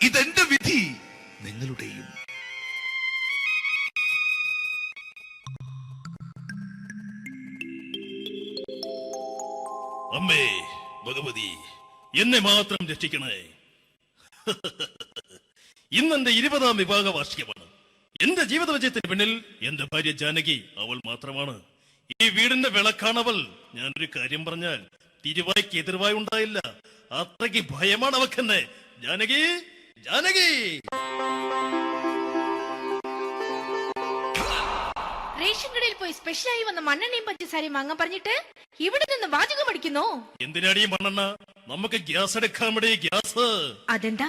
ഇതെന്റെ വിധി, നിങ്ങളുടെയും. അമ്മേ ഭഗവതി, എന്നെ മാത്രം രക്ഷിക്കണേ. ഇന്നെന്റെ 20ാം വിവാഹ വാർഷികമാണ്. എന്റെ ജീവിത വിജയത്തിന് പിന്നിൽ എന്റെ ഭാര്യ ജാനകി അവൾ മാത്രമാണ്. ഈ വീടിന്റെ വിളക്കാണവൾ. ഞാനൊരു കാര്യം പറഞ്ഞാൽ തിരുവായ്ക്ക് എതിർവായി ഉണ്ടായില്ല. അത്രയ്ക്ക് ഭയമാണ് അവക്കെന്നെ. ജാനകി, ജാനകി. റേഷൻ കടയിൽ പോയി സ്പെഷ്യലായി വന്ന മണ്ണെണ്ണയും പഞ്ചസാരയും വാങ്ങാൻ പറഞ്ഞിട്ട് ഇവിടെ നിന്ന് വാചകം അടിക്കുന്നോ? എന്തിനാടി മണ്ണെണ്ണ? നമുക്ക് ഗ്യാസ് എടുക്കാൻ വേണ്ടി ഗ്യാസ്. അതെന്താ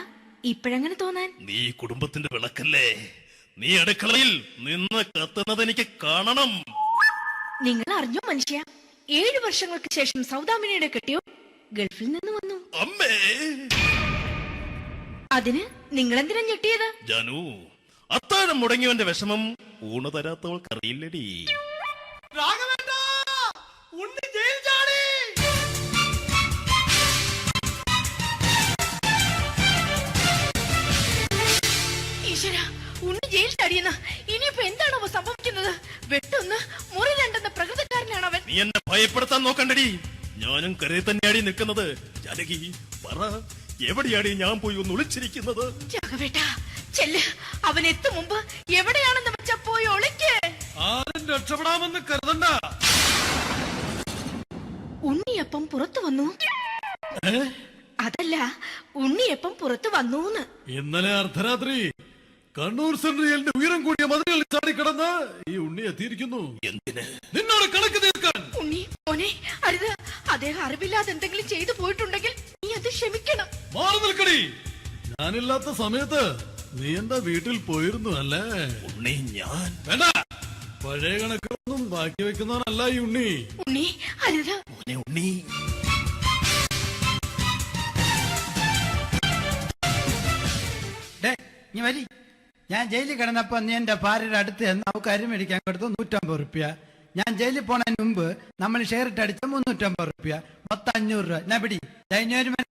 ഇപ്പോഴങ്ങനെ തോന്നാൻ? നീ കുടുംബത്തിന്റെ വിളക്കല്ലേ. നീ അടുക്കളയിൽ നിന്ന് കത്തുന്നത് എനിക്ക് കാണണം. നിങ്ങൾ അറിഞ്ഞോ മനുഷ്യ, 7 വർഷങ്ങൾക്ക് ശേഷം സൗദാമിനിയുടെ കെട്ടിയോ ഗൾഫിൽ നിന്ന് വന്നു. അമ്മേ, അതിന് നിങ്ങൾ എന്തിനാ ഞെട്ടിയത്? ജാനു, അത്താഴം മുടങ്ങിയവന്റെ വിഷമം ഊണ് തരാത്തവൾക്കറിയില്ലടി. ഈശ്വര, ഉണ്ണി ജയിൽ ചാടിയെന്ന്. ഇനിയിപ്പോ എന്താണോ സംഭവിക്കുന്നത്? വെട്ടൊന്ന് മുറി രണ്ടെന്ന പ്രകൃതക്കാരനാണ് അവൻ. നീ എന്നെ ഭയപ്പെടുത്താൻ നോക്കണ്ടടി. ഞാനും കരയിൽ തന്നെയാടി നിൽക്കുന്നത്. ജാനകി പറ, എവിടെയാടി ഞാൻ പോയി ഒന്ന് ഒളിച്ചിരിക്കുന്നത്? രാഘവേട്ട ചെല്ല്, അവൻ എത്തും മുമ്പ് എവിടെയാണെന്ന് വെച്ചാ പോയി ഒളിക്ക്. ആരും രക്ഷപ്പെടാമെന്ന് കരുതണ്ട. ഉണ്ണിയപ്പം പുറത്തു വന്നു. അതല്ല, ഉണ്ണിയപ്പം പുറത്തു വന്നൂന്ന്. ഇന്നലെ അർദ്ധരാത്രി കണ്ണൂർ സെൻട്രലിന്റെ ഉയരം കൂടിയ മതിലുകളിൽ ചാടിക്കിടന്ന് ഈ ഉണ്ണി എത്തിയിരിക്കുന്നു. എന്തിന്? നിന്നോട് കണക്ക് തീർക്കാൻ. ഉണ്ണി മോനെ, അരുത്. അദ്ദേഹം അറിവില്ലാതെ എന്തെങ്കിലും ചെയ്തു പോയിട്ടുണ്ടെങ്കിൽ നീ അത് ക്ഷമിക്കണം. മാറി നിൽക്കടി. ഞാനില്ലാത്ത സമയത്ത് നീ എന്റെ വീട്ടിൽ പോയിരുന്നു അല്ലേ? ഉണ്ണി, ഞാൻ വേണ്ട. പഴയ കണക്കൊന്നും ബാക്കി വെക്കുന്നവനല്ല ഈ ഉണ്ണി. ഉണ്ണി അരുത്. മോനെ ഉണ്ണി. ഞാൻ ജയിലിൽ കിടന്നപ്പോ നീ എന്റെ ഭാര്യയുടെ അടുത്ത് നമുക്ക് അരി മേടിക്കാൻ കൊടുത്തു 150 റുപ്യ. ഞാൻ ജയിലിൽ പോണതിന് മുമ്പ് നമ്മൾ ഷെയർ ഇട്ട് അടിച്ച 350 റുപ്യ, മൊത്തം 500 രൂപ. ഞാൻ പിടി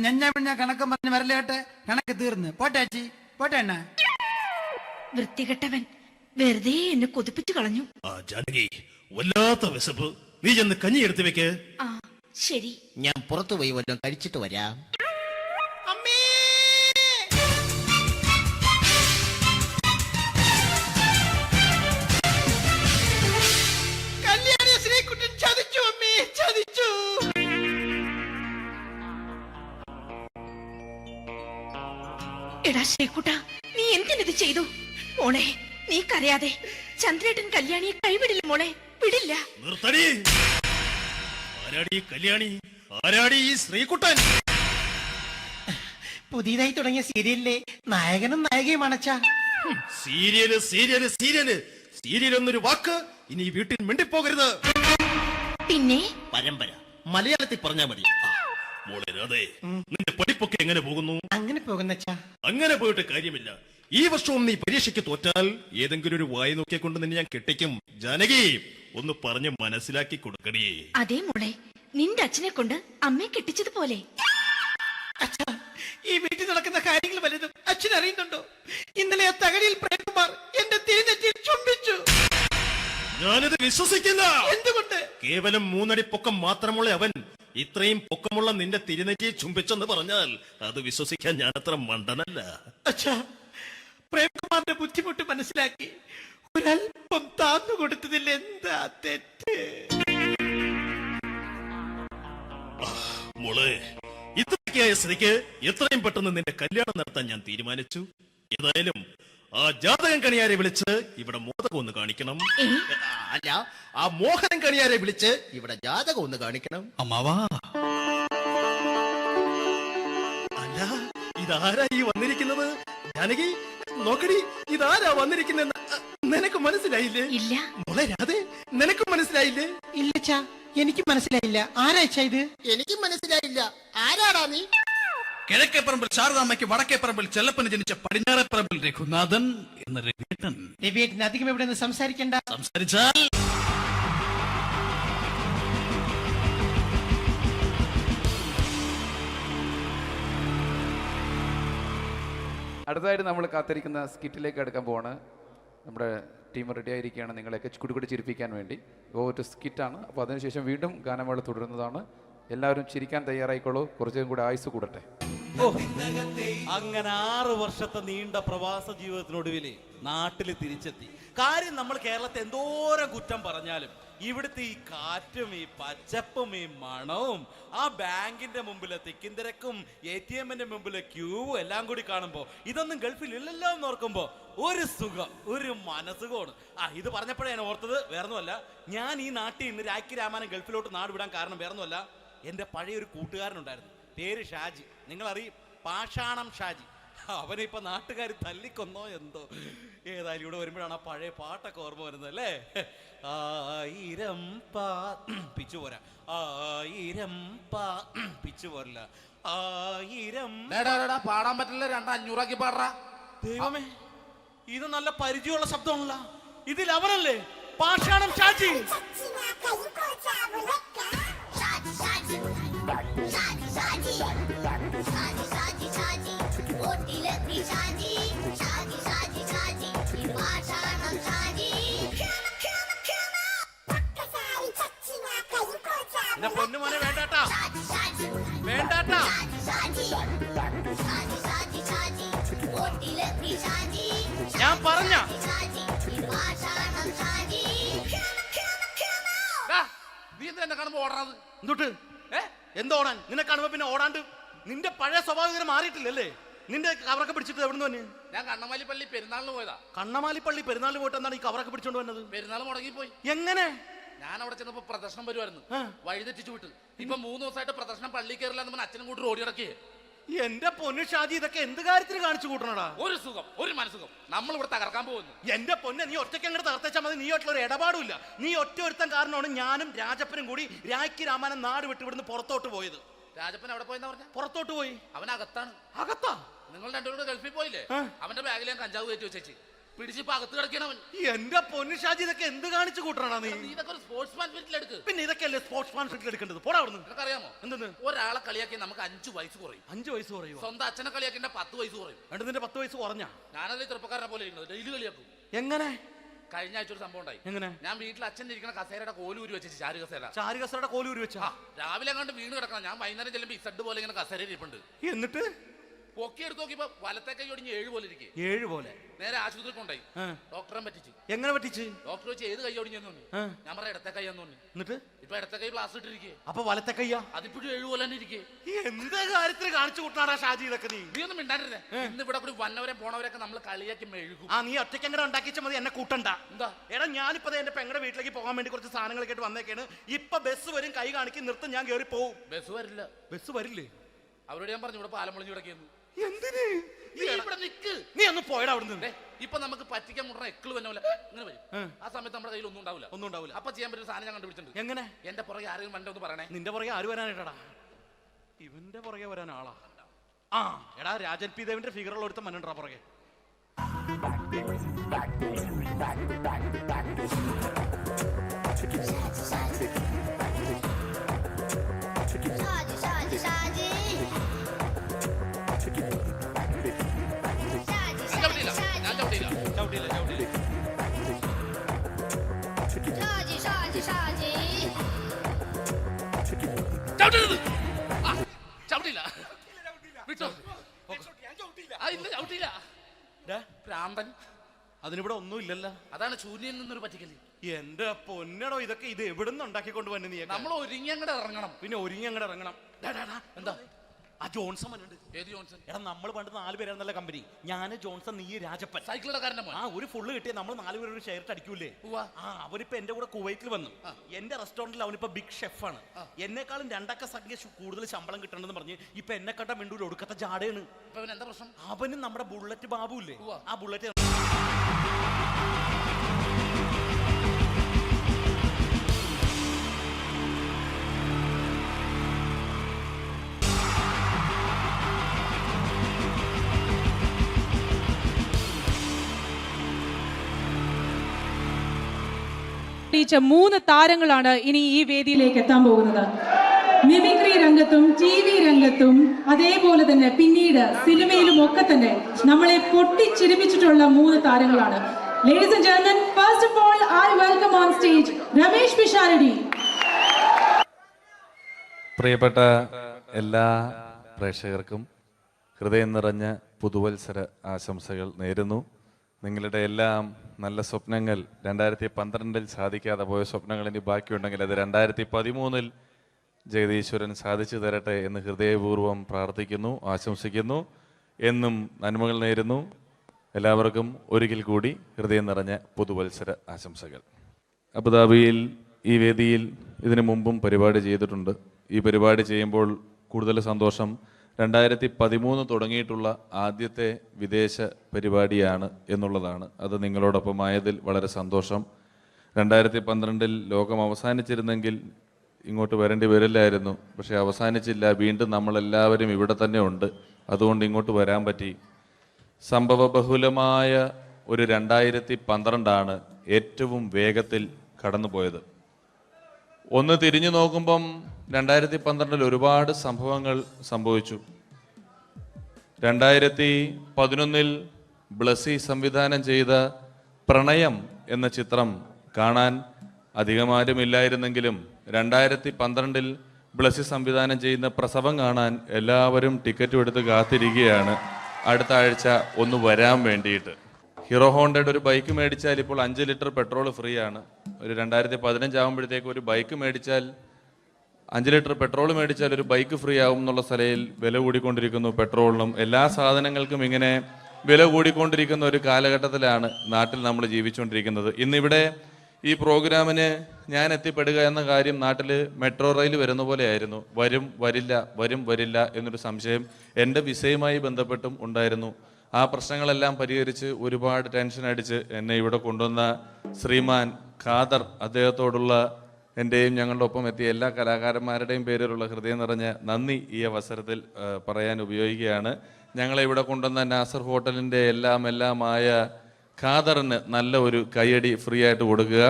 ഞാൻ കണക്കം പറഞ്ഞ് വരലേട്ടെ. കണക്ക് തീർന്ന് പോട്ടെ ചേച്ചി, പോട്ടെ അണ്ണ. വൃത്തികെട്ടവൻ വെറുതെ എന്നെ കൊതിപ്പിച്ചു കളഞ്ഞു. ആ ജാനകി, വല്ലാത്ത വിശപ്പ്. നീ ചെന്ന് കഞ്ഞി എടുത്തു വെക്ക്. ആ ശരി. ഞാൻ പുറത്തു പോയി വല്ലതും കഴിച്ചിട്ട് വരാം. എടാ ശ്രീകുട്ട, നീ എന്തിനിത് ചെയ്തു? മോളെ, നീ കരയാതെ. ചന്ദ്രേട്ടൻ കല്യാണിയെ കൈവിടില്ല മോളെ, വിടില്ല. നിർത്തടി. ആരാടി കല്യാണി? ആരാടി ഈ ശ്രീകുട്ടൻ? പുതിയതായി തുടങ്ങിയ സീരിയലിലെ നായകനും നായികയും അണച്ചാ. സീരിയല് സീരിയല് സീരിയല് സീരിയൽ എന്നൊരു വാക്ക് ഇനി വീട്ടിൽ മിണ്ടിപ്പോകരുത്. പിന്നെ പരമ്പര മലയാളത്തിൽ പറഞ്ഞാ മതി. മോളെ രാധേ, നിന്റെ പഠിപ്പൊക്കെ എങ്ങനെ പോകുന്നു? അങ്ങനെ പോകുന്നച്ചാ. അങ്ങനെ പോയിട്ട് കാര്യമില്ല. ഈ വർഷവും നീ പരീക്ഷയ്ക്ക് തോറ്റാൽ ഏതെങ്കിലും ഒരു വായി നോക്കിക്കൊണ്ട് നിന്നെ ഞാൻ കെട്ടിക്കും. ജാനകി, ഒന്ന് പറഞ്ഞ് മനസ്സിലാക്കി കൊടുക്കണേ. അതേ മോളെ, നിന്റെ അച്ഛനെ കൊണ്ട് അമ്മയെ കെട്ടിച്ചതുപോലെ. ഈ വീട്ടിൽ നടക്കുന്ന കാര്യങ്ങൾ വലുതും അച്ഛൻ അറിയുന്നുണ്ടോ? ഇന്നലെ ആ തകഴിയിൽ പ്രേംകുമാർ എന്റെ തിരുനെറ്റിയിൽ ചുംബിച്ചു. ഞാനിത് വിശ്വസിക്കില്ല. എന്തുകൊണ്ട്? കേവലം 3 അടി പൊക്കം മാത്രമുള്ള അവൻ ഇത്രയും പൊക്കമുള്ള നിന്റെ തിരുനെറ്റിയെ ചുംബിച്ചെന്ന് പറഞ്ഞാൽ അത് വിശ്വസിക്കാൻ ഞാനത്ര മണ്ടനല്ല. അച്ഛാ, പ്രേംകുമാറിന്റെ ബുദ്ധിമുട്ട് മനസ്സിലാക്കി ഒരല്പം താന്നു കൊടുത്തതിൽ എന്താ തെറ്റ്? മോളെ, ഇത്രയ്ക്കായ സ്ഥിതിക്ക് എത്രയും പെട്ടെന്ന് നിന്റെ കല്യാണം നടത്താൻ ഞാൻ തീരുമാനിച്ചു. ഏതായാലും ആ ജാതകം കണിയാരെ വിളിച്ച് ഇവിടെ മോദകം ഒന്ന് കാണിക്കണം. അല്ല, ആ മോഹനം കണിയാരെ വിളിച്ച് ഇവിടെ ജാതകം ഒന്ന് കാണിക്കണം. അമ്മാവാ, അല്ല, ഇതാരാ ഈ വന്നിരിക്കുന്നത്? ജാനകി നോക്കടി, ഇതാരാ വന്നിരിക്കുന്നെന്ന് നിനക്ക് മനസ്സിലായില്ലേ? ഇല്ല മോളെ രാധേ, നിനക്ക് മനസ്സിലായില്ലേ? ഇല്ലച്ചാ, എനിക്ക് മനസ്സിലായില്ല. ആരാച്ചാ ഇത്? എനിക്കും മനസ്സിലായില്ല. ആരാടാ നീ? കിഴക്കേപ്പറമ്പിൽ ശാരദാമ്മയ്ക്ക് വടക്കേപ്പറമ്പിൽ ചെല്ലപ്പന് ജനിച്ച പടിഞ്ഞാറേപ്പറമ്പിൽ രഘുനാഥൻ എന്ന രവിയേട്ടൻ. രവിയേട്ടൻ അധികം ഇവിടെ നിന്ന് സംസാരിക്കണ്ട. സംസാരിച്ചാൽ അടുത്തതായിട്ട് നമ്മൾ കാത്തിരിക്കുന്ന സ്കിറ്റിലേക്ക് എടുക്കാൻ പോവാണ്. നമ്മുടെ ടീം റെഡി ആയിരിക്കുകയാണ് നിങ്ങളെയൊക്കെ കുടുകുടി ചിരിപ്പിക്കാൻ വേണ്ടി. ഒരു സ്കിറ്റാണ്. അപ്പോൾ അതിനുശേഷം വീണ്ടും ഗാനമേള തുടരുന്നതാണ്. എല്ലാവരും ചിരിക്കാൻ തയ്യാറായിക്കോളൂ. കുറച്ചും കൂടെ ആയുസ് കൂടട്ടെ. അങ്ങനെ 6 വർഷത്തെ നീണ്ട പ്രവാസ ജീവിതത്തിനൊടുവിൽ നാട്ടിൽ തിരിച്ചെത്തി. കാര്യം നമ്മൾ കേരളത്തെ എന്തോരം കുറ്റം പറഞ്ഞാലും ഇവിടുത്തെ ഈ കാറ്റും ഈ പച്ചപ്പും ഈ മണവും ആ ബാങ്കിന്റെ മുമ്പിലെ തിക്കും തിരക്കും ATM-ന്റെ മുമ്പിലെ ക്യൂവും എല്ലാം കൂടി കാണുമ്പോൾ ഇതൊന്നും ഗൾഫിൽ ഇല്ലല്ലോ എന്ന് ഓർക്കുമ്പോൾ ഒരു സുഖം, ഒരു മനസ്സുഖമാണ്. ഇത് പറഞ്ഞപ്പോഴേ ഞാൻ ഓർത്തത് വേറൊന്നുമല്ല, ഞാൻ ഈ നാട്ടിൽ നിന്ന് രാഖി രാമാനം ഗൾഫിലോട്ട് നാട് വിടാൻ കാരണം വേറൊന്നുമല്ല, എൻ്റെ പഴയൊരു കൂട്ടുകാരനുണ്ടായിരുന്നു, പേര് ഷാജി. നിങ്ങളറിയും, പാഷാണം ഷാജി. അവനെ ഇപ്പൊ നാട്ടുകാർ തല്ലിക്കൊന്നോ എന്തോ. ഏതായാലും ഇവിടെ വരുമ്പോഴാണ് ആ പഴയ പാട്ടൊക്കെ ഓർമ്മ വരുന്നത് അല്ലേ. 1000 പിച്ചു പോരാ, 1000 പിച്ചു പോരില്ല, 1000 പാടാൻ പറ്റില്ല, 200 പാടാ. ദൈവമേ, ഇത് നല്ല പരിചയമുള്ള ശബ്ദമാണല്ലോ. ഇതിൽ അവനല്ലേ പാഷാണം ഷാജി? പൊന്നുമോനെ വേണ്ടാട്ടാ, വേണ്ടാട്ടാ. ഞാൻ പറഞ്ഞ നീ എന്നെ കാണുമ്പോ ഓടാത് എന്തുട്ട്? എന്തോടാൻ? നിന്നെ കാണുമ്പോ പിന്നെ ഓടാണ്ട് നിന്റെ പഴയ സ്വഭാവം മാറിയിട്ടില്ലല്ലേ? നിന്റെ കവറൊക്കെ പിടിച്ചിട്ട് എവിടുന്ന് തന്നെ? ഞാൻ കണ്ണമാലി പള്ളി പെരുന്നാളിന് പോയതാ. കണ്ണമാലി പള്ളി പെരുന്നാളിന് പോയിട്ട് എന്താണ് ഈ കവറൊക്കെ പിടിച്ചോണ്ട് വന്നത്? പെരുന്നാൾ മുടങ്ങിപ്പോയി. എങ്ങനെ? ഞാൻ അവിടെ ചെന്നപ്പോ പ്രദർശനം വരുമായിരുന്നു, വഴിതെറ്റിച്ചു വിട്ടു. ഇപ്പൊ 3 ദിവസമായിട്ട് പ്രദർശനം പള്ളി കയറില്ല എന്ന് അച്ഛനും കൂട്ടി ഓടി ഇറക്കിയേ. എന്റെ പൊന്നു ഷാജി, ഇതൊക്കെ എന്ത് കാര്യത്തിന് കാണിച്ചു കൂട്ടണടാ? ഒരു സുഖം, ഒരു മനസുഖം. നമ്മൾ ഇവിടെ തകർക്കാൻ പോകുന്നു. എന്റെ പൊന്നെ, നീ ഒറ്റയ്ക്ക് അങ്ങോട്ട് തകർത്തേച്ചാൽ മതി. നീ ആയിട്ടുള്ള ഒരു ഇടപാടുമില്ല. നീ ഒറ്റ ഒരുത്തൻ കാരണമാണ് ഞാനും രാജപ്പനും കൂടി രാഖി രാമാനം നാട് വിട്ട് ഇവിടുന്ന് പുറത്തോട്ട് പോയത്. രാജപ്പൻ എവിടെ പോയെന്നാ പറഞ്ഞ? പുറത്തോട്ട് പോയി. അവനകത്താണ്. അകത്താ? നിങ്ങൾ രണ്ടുപേരും ഗൾഫിൽ പോയില്ലേ? അവന്റെ ബാഗിൽ ഞാൻ കഞ്ചാവ് കയറ്റി വെച്ചേച്ച് പിടിച്ചിപ്പോ അകത്ത് കിടക്കണവൻ. എന്റെ പൊന്നു ഷാജി, ഇതൊക്കെ എന്ത് കാണിച്ചു കൂട്ടണ നീ? ഇതൊക്കെ ഒരു സ്പോർട്സ്മാൻ ഫീൽഡിൽ എടുക്ക്. പിന്നെ ഇതൊക്കെ അല്ലേ സ്പോർട്സ്മാൻ ഫീൽഡിൽ എടുക്കേണ്ടത്? പോടാ അവിടുന്ന്. നിനക്കറിയാമോ എന്തെന്ന്? ഒരാളെ കളിയാക്കി നമുക്ക് 5 വയസ്സ് കുറയും. 5 വയസ്സ് കുറയും? സ്വന്തം അച്ഛനെ കളിയാക്കി 10 വയസ്സ് കുറയും. എന്നിട്ട് നിന്റെ 10 വയസ്സ് കുറഞ്ഞ? ഞാനല്ലേ ചെറുപ്പക്കാരനെ പോലെ ഇരിക്കുന്നത്, ഡെയിലി കളിയാക്കും. എങ്ങനെ? കഴിഞ്ഞ ആഴ്ച ഒരു സംഭവം ഉണ്ടായി. എങ്ങനെ? ഞാൻ വീട്ടിൽ അച്ഛൻ ഇരിക്കുന്ന കസേരയുടെ കോലൂരി വെച്ചു. ചാരു കസേര. ചാരു കസേരയുടെ കോലൂരി വെച്ചാ? രാവിലെ അങ്ങോട്ട് വീണ് കിടക്കണം. ഞാൻ വൈകുന്നേരം ചെല്ലുമ്പോ ഇസഡ് പോലെ ഇങ്ങനെ കസേര ഇരിപ്പുണ്ട്. എന്നിട്ട് പൊക്കി എടുത്ത് നോക്കിയപ്പോ വലത്തെ കൈ ഒടിഞ്ഞ് 7 പോലെ ഇരിക്കേ. 7 പോലെ? നേരെ ആശുപത്രി കൊണ്ടായി. ഡോക്ടറെ പറ്റിച്ച്. എങ്ങനെ പറ്റിച്ച്? ഡോക്ടർ വെച്ച് ഏത് കൈ ഒടിഞ്ഞെന്ന് തോന്നി. ഞാൻ പറഞ്ഞ ഇടത്തെ കൈ എന്ന് തോന്നി. എന്നിട്ട് ഇപ്പൊ ഇടത്തെ കൈ പ്ലാസ്റ്റർ ഇട്ടിരിക്കേ. അപ്പൊ വലത്തെ കയ്യാ? അതിപ്പോഴും 7 പോലെ തന്നെ ഇരിക്കേ. എന്ത് കാര്യത്തിന് കാണിച്ചു കൂട്ടാടാ ഷാജി ഇതൊക്കെ? നീ ഒന്നും മിണ്ടാണ്ടിരുന്നേ. ഇന്ന് ഇവിടെ കൂടി വന്നവരെ പോണവരൊക്കെ നമ്മൾ കളിയാക്കി മെഴുകും. നീ ഒറ്റയ്ക്ക് അങ്ങനെ ഉണ്ടാക്കിച്ചാൽ മതി, എന്നെ കൂട്ടണ്ട. എന്താ? എടാ, ഞാനിപ്പോ എന്റെ പെങ്ങളുടെ വീട്ടിലേക്ക് പോകാൻ വേണ്ടി കുറച്ച് സാധനങ്ങളൊക്കെ ആയിട്ട് വന്നേക്കാണ്. ഇപ്പൊ ബസ് വരും, കൈ കാണിക്കും, നിർത്തും, ഞാൻ കയറി പോവും. ബസ് വരില്ല. ബസ് വരില്ലേ? അവരോട് ഞാൻ പറഞ്ഞു ഇവിടെ പാലം പൊളിഞ്ഞു കിടക്കുന്നു. എന്തിന്? ഇവിടെ നിക്ക്. നീ ഒന്ന് പോയടാ അവിടുന്ന്. ഇപ്പൊ നമുക്ക് പറ്റിക്കാൻ മുടണ എക്കിള് വന്ന പോലെ ഇങ്ങനെ വരും. ആ സമയത്ത് നമ്മുടെ കയ്യിൽ ഒന്നും ഉണ്ടാവില്ല. ഒന്നും ഉണ്ടാവില്ല. അപ്പൊ ചെയ്യാൻ പറ്റുന്ന സാധനം ഞാൻ കണ്ടുപിടിച്ചിട്ടുണ്ട്. എങ്ങനെ? എന്റെ പുറകെ ആരെങ്കിലും വണ്ടി ഒന്ന് പറയണേ. നിന്റെ പുറകെ ആര് വരാനായിട്ടാടാ? ഇവന്റെ പുറകെ വരാൻ ആളാ? എടാ, രാജൻ പി ദേവിന്റെ ഫിഗറുള്ള ഒരുത്ത മനുണ്ടാ പുറകെ. അതിനിവിടെ ഒന്നും ഇല്ലല്ലോ. അതാണ് ശൂന്യൻ നിന്നൊരു പറ്റിക്കല്. എന്റെ പൊന്നടോ, ഇതൊക്കെ ഇത് എവിടുന്ന് ഉണ്ടാക്കിക്കൊണ്ട് വന്നെ നീ? നമ്മൾ ഒരുങ്ങി അങ്ങോട്ട് ഇറങ്ങണം. പിന്നെ ഒരുങ്ങി അങ്ങോട്ട് ഇറങ്ങണം. എന്താ? ആ ജോൺസൺ വന്നിട്ടുണ്ട്. ഏത് ജോൺസൺ? എടാ, നമ്മൾ പണ്ട് 4 പേരായിരുന്നല്ല കമ്പനി. ഞാന്, ജോൺസൺ, നീ, രാജപ്പൻ. സൈക്കിളുടെ കാരന്റെ മോൻ. ഒരു ഫുള്ള് കിട്ടിയ നമ്മൾ 4 പേര് ഒരു ഷെയർ അടിക്കൂലേ? അവനിപ്പോ എന്റെ കൂടെ കുവൈറ്റിൽ വന്നു. എന്റെ റെസ്റ്റോറന്റിൽ അവനിപ്പോ ബിഗ് ഷെഫാണ്. എന്നെക്കാളും 2 അക്ക സംഖ്യ കൂടുതൽ ശമ്പളം കിട്ടണമെന്ന് പറഞ്ഞ് ഇപ്പൊ എന്നെ കണ്ട മിണ്ടൂര് ഒടുക്കത്തെ ജാടയാണ്. എന്താ പ്രശ്നം? അവനും നമ്മുടെ ബുള്ളറ്റ് ബാബു ഇല്ലേ, ആ ബുള്ളറ്റ് ീച്ച 3 താരങ്ങളാണ് ഇനി ഈ വേദിയിലേക്ക് എത്താൻ പോകുന്നത്. മിമിക്രി രംഗത്തും TV രംഗത്തും അതേപോലെ തന്നെ പിന്നീട് സിനിമയിലും ഒക്കെ തന്നെ നമ്മളെ പൊട്ടിച്ചിരിപ്പിച്ചിട്ടുള്ള 3 താരങ്ങളാണ്. Ladies and gentlemen, first of all, I welcome on stage Ramesh Pisharadi. പ്രിയപ്പെട്ട എല്ലാ പ്രേക്ഷകർക്കും ഹൃദയം നിറഞ്ഞ പുതുവത്സര ആശംസകൾ നേരുന്നു. നിങ്ങളുടെ എല്ലാം നല്ല സ്വപ്നങ്ങൾ 2012 സാധിക്കാതെ പോയ സ്വപ്നങ്ങൾ ഇനി ബാക്കിയുണ്ടെങ്കിൽ അത് 2013 ജഗദീശ്വരൻ സാധിച്ചു തരട്ടെ എന്ന് ഹൃദയപൂർവ്വം പ്രാർത്ഥിക്കുന്നു, ആശംസിക്കുന്നു. എന്നും നന്മകൾ നേരുന്നു. എല്ലാവർക്കും ഒരിക്കൽ കൂടി ഹൃദയം നിറഞ്ഞ പുതുവത്സര ആശംസകൾ. അബുദാബിയിൽ ഈ വേദിയിൽ ഇതിനു മുമ്പും പരിപാടി ചെയ്തിട്ടുണ്ട്. ഈ പരിപാടി ചെയ്യുമ്പോൾ കൂടുതൽ സന്തോഷം 2013 തുടങ്ങിയിട്ടുള്ള ആദ്യത്തെ വിദേശ പരിപാടിയാണ് എന്നുള്ളതാണ്. അത് നിങ്ങളോടൊപ്പം ആയതിൽ വളരെ സന്തോഷം. 2012 ലോകം അവസാനിച്ചിരുന്നെങ്കിൽ ഇങ്ങോട്ട് വരേണ്ടി വരില്ലായിരുന്നു. പക്ഷേ അവസാനിച്ചില്ല. വീണ്ടും നമ്മളെല്ലാവരും ഇവിടെ തന്നെ ഉണ്ട്. അതുകൊണ്ട് ഇങ്ങോട്ട് വരാൻ പറ്റി. സംഭവബഹുലമായ ഒരു 2012 ഏറ്റവും വേഗത്തിൽ കടന്നുപോയത്. ഒന്ന് തിരിഞ്ഞു നോക്കുമ്പം 2012 ഒരുപാട് സംഭവങ്ങൾ സംഭവിച്ചു. 2011 ബ്ലസി സംവിധാനം ചെയ്ത പ്രണയം എന്ന ചിത്രം കാണാൻ അധികമാരുമില്ലായിരുന്നെങ്കിലും 2012 ബ്ലസി സംവിധാനം ചെയ്യുന്ന പ്രസവം കാണാൻ എല്ലാവരും ടിക്കറ്റും എടുത്ത് കാത്തിരിക്കുകയാണ് അടുത്ത ആഴ്ച ഒന്ന് വരാൻ വേണ്ടിയിട്ട്. ഹീറോ ഹോണ്ടയുടെ ഒരു ബൈക്ക് മേടിച്ചാൽ ഇപ്പോൾ 5 ലിറ്റർ പെട്രോൾ ഫ്രീ ആണ്. ഒരു 2015 ആകുമ്പോഴത്തേക്ക് ഒരു ബൈക്ക് മേടിച്ചാൽ 5 ലിറ്റർ പെട്രോൾ മേടിച്ചാൽ ഒരു ബൈക്ക് ഫ്രീ ആവും എന്നുള്ള സ്ഥലയിൽ വില കൂടിക്കൊണ്ടിരിക്കുന്നു. പെട്രോളിനും എല്ലാ സാധനങ്ങൾക്കും ഇങ്ങനെ വില കൂടിക്കൊണ്ടിരിക്കുന്ന ഒരു കാലഘട്ടത്തിലാണ് നാട്ടിൽ നമ്മൾ ജീവിച്ചുകൊണ്ടിരിക്കുന്നത്. ഇന്നിവിടെ ഈ പ്രോഗ്രാമിന് ഞാൻ എത്തിപ്പെടുക എന്ന കാര്യം നാട്ടിൽ മെട്രോ റെയിൽ വരുന്ന പോലെ ആയിരുന്നു. വരും വരില്ല എന്നൊരു സംശയം എൻ്റെ വിസയുമായി ബന്ധപ്പെട്ടും ഉണ്ടായിരുന്നു. ആ പ്രശ്നങ്ങളെല്ലാം പരിഹരിച്ച് ഒരുപാട് ടെൻഷൻ അടിച്ച് എന്നെ ഇവിടെ കൊണ്ടുവന്ന ശ്രീമാൻ ഖാദർ, അദ്ദേഹത്തോടുള്ള എൻ്റെയും ഞങ്ങളുടെ ഒപ്പം എത്തിയ എല്ലാ കലാകാരന്മാരുടെയും പേരിലുള്ള ഹൃദയം നിറഞ്ഞ നന്ദി ഈ അവസരത്തിൽ പറയാൻ ഉപയോഗിക്കുകയാണ്. ഞങ്ങളെ ഇവിടെ കൊണ്ടുവന്ന നാസർ ഹോട്ടലിൻ്റെ എല്ലാമായ ഖാദറിന് നല്ല ഒരു കൈയടി ഫ്രീ ആയിട്ട് കൊടുക്കുക.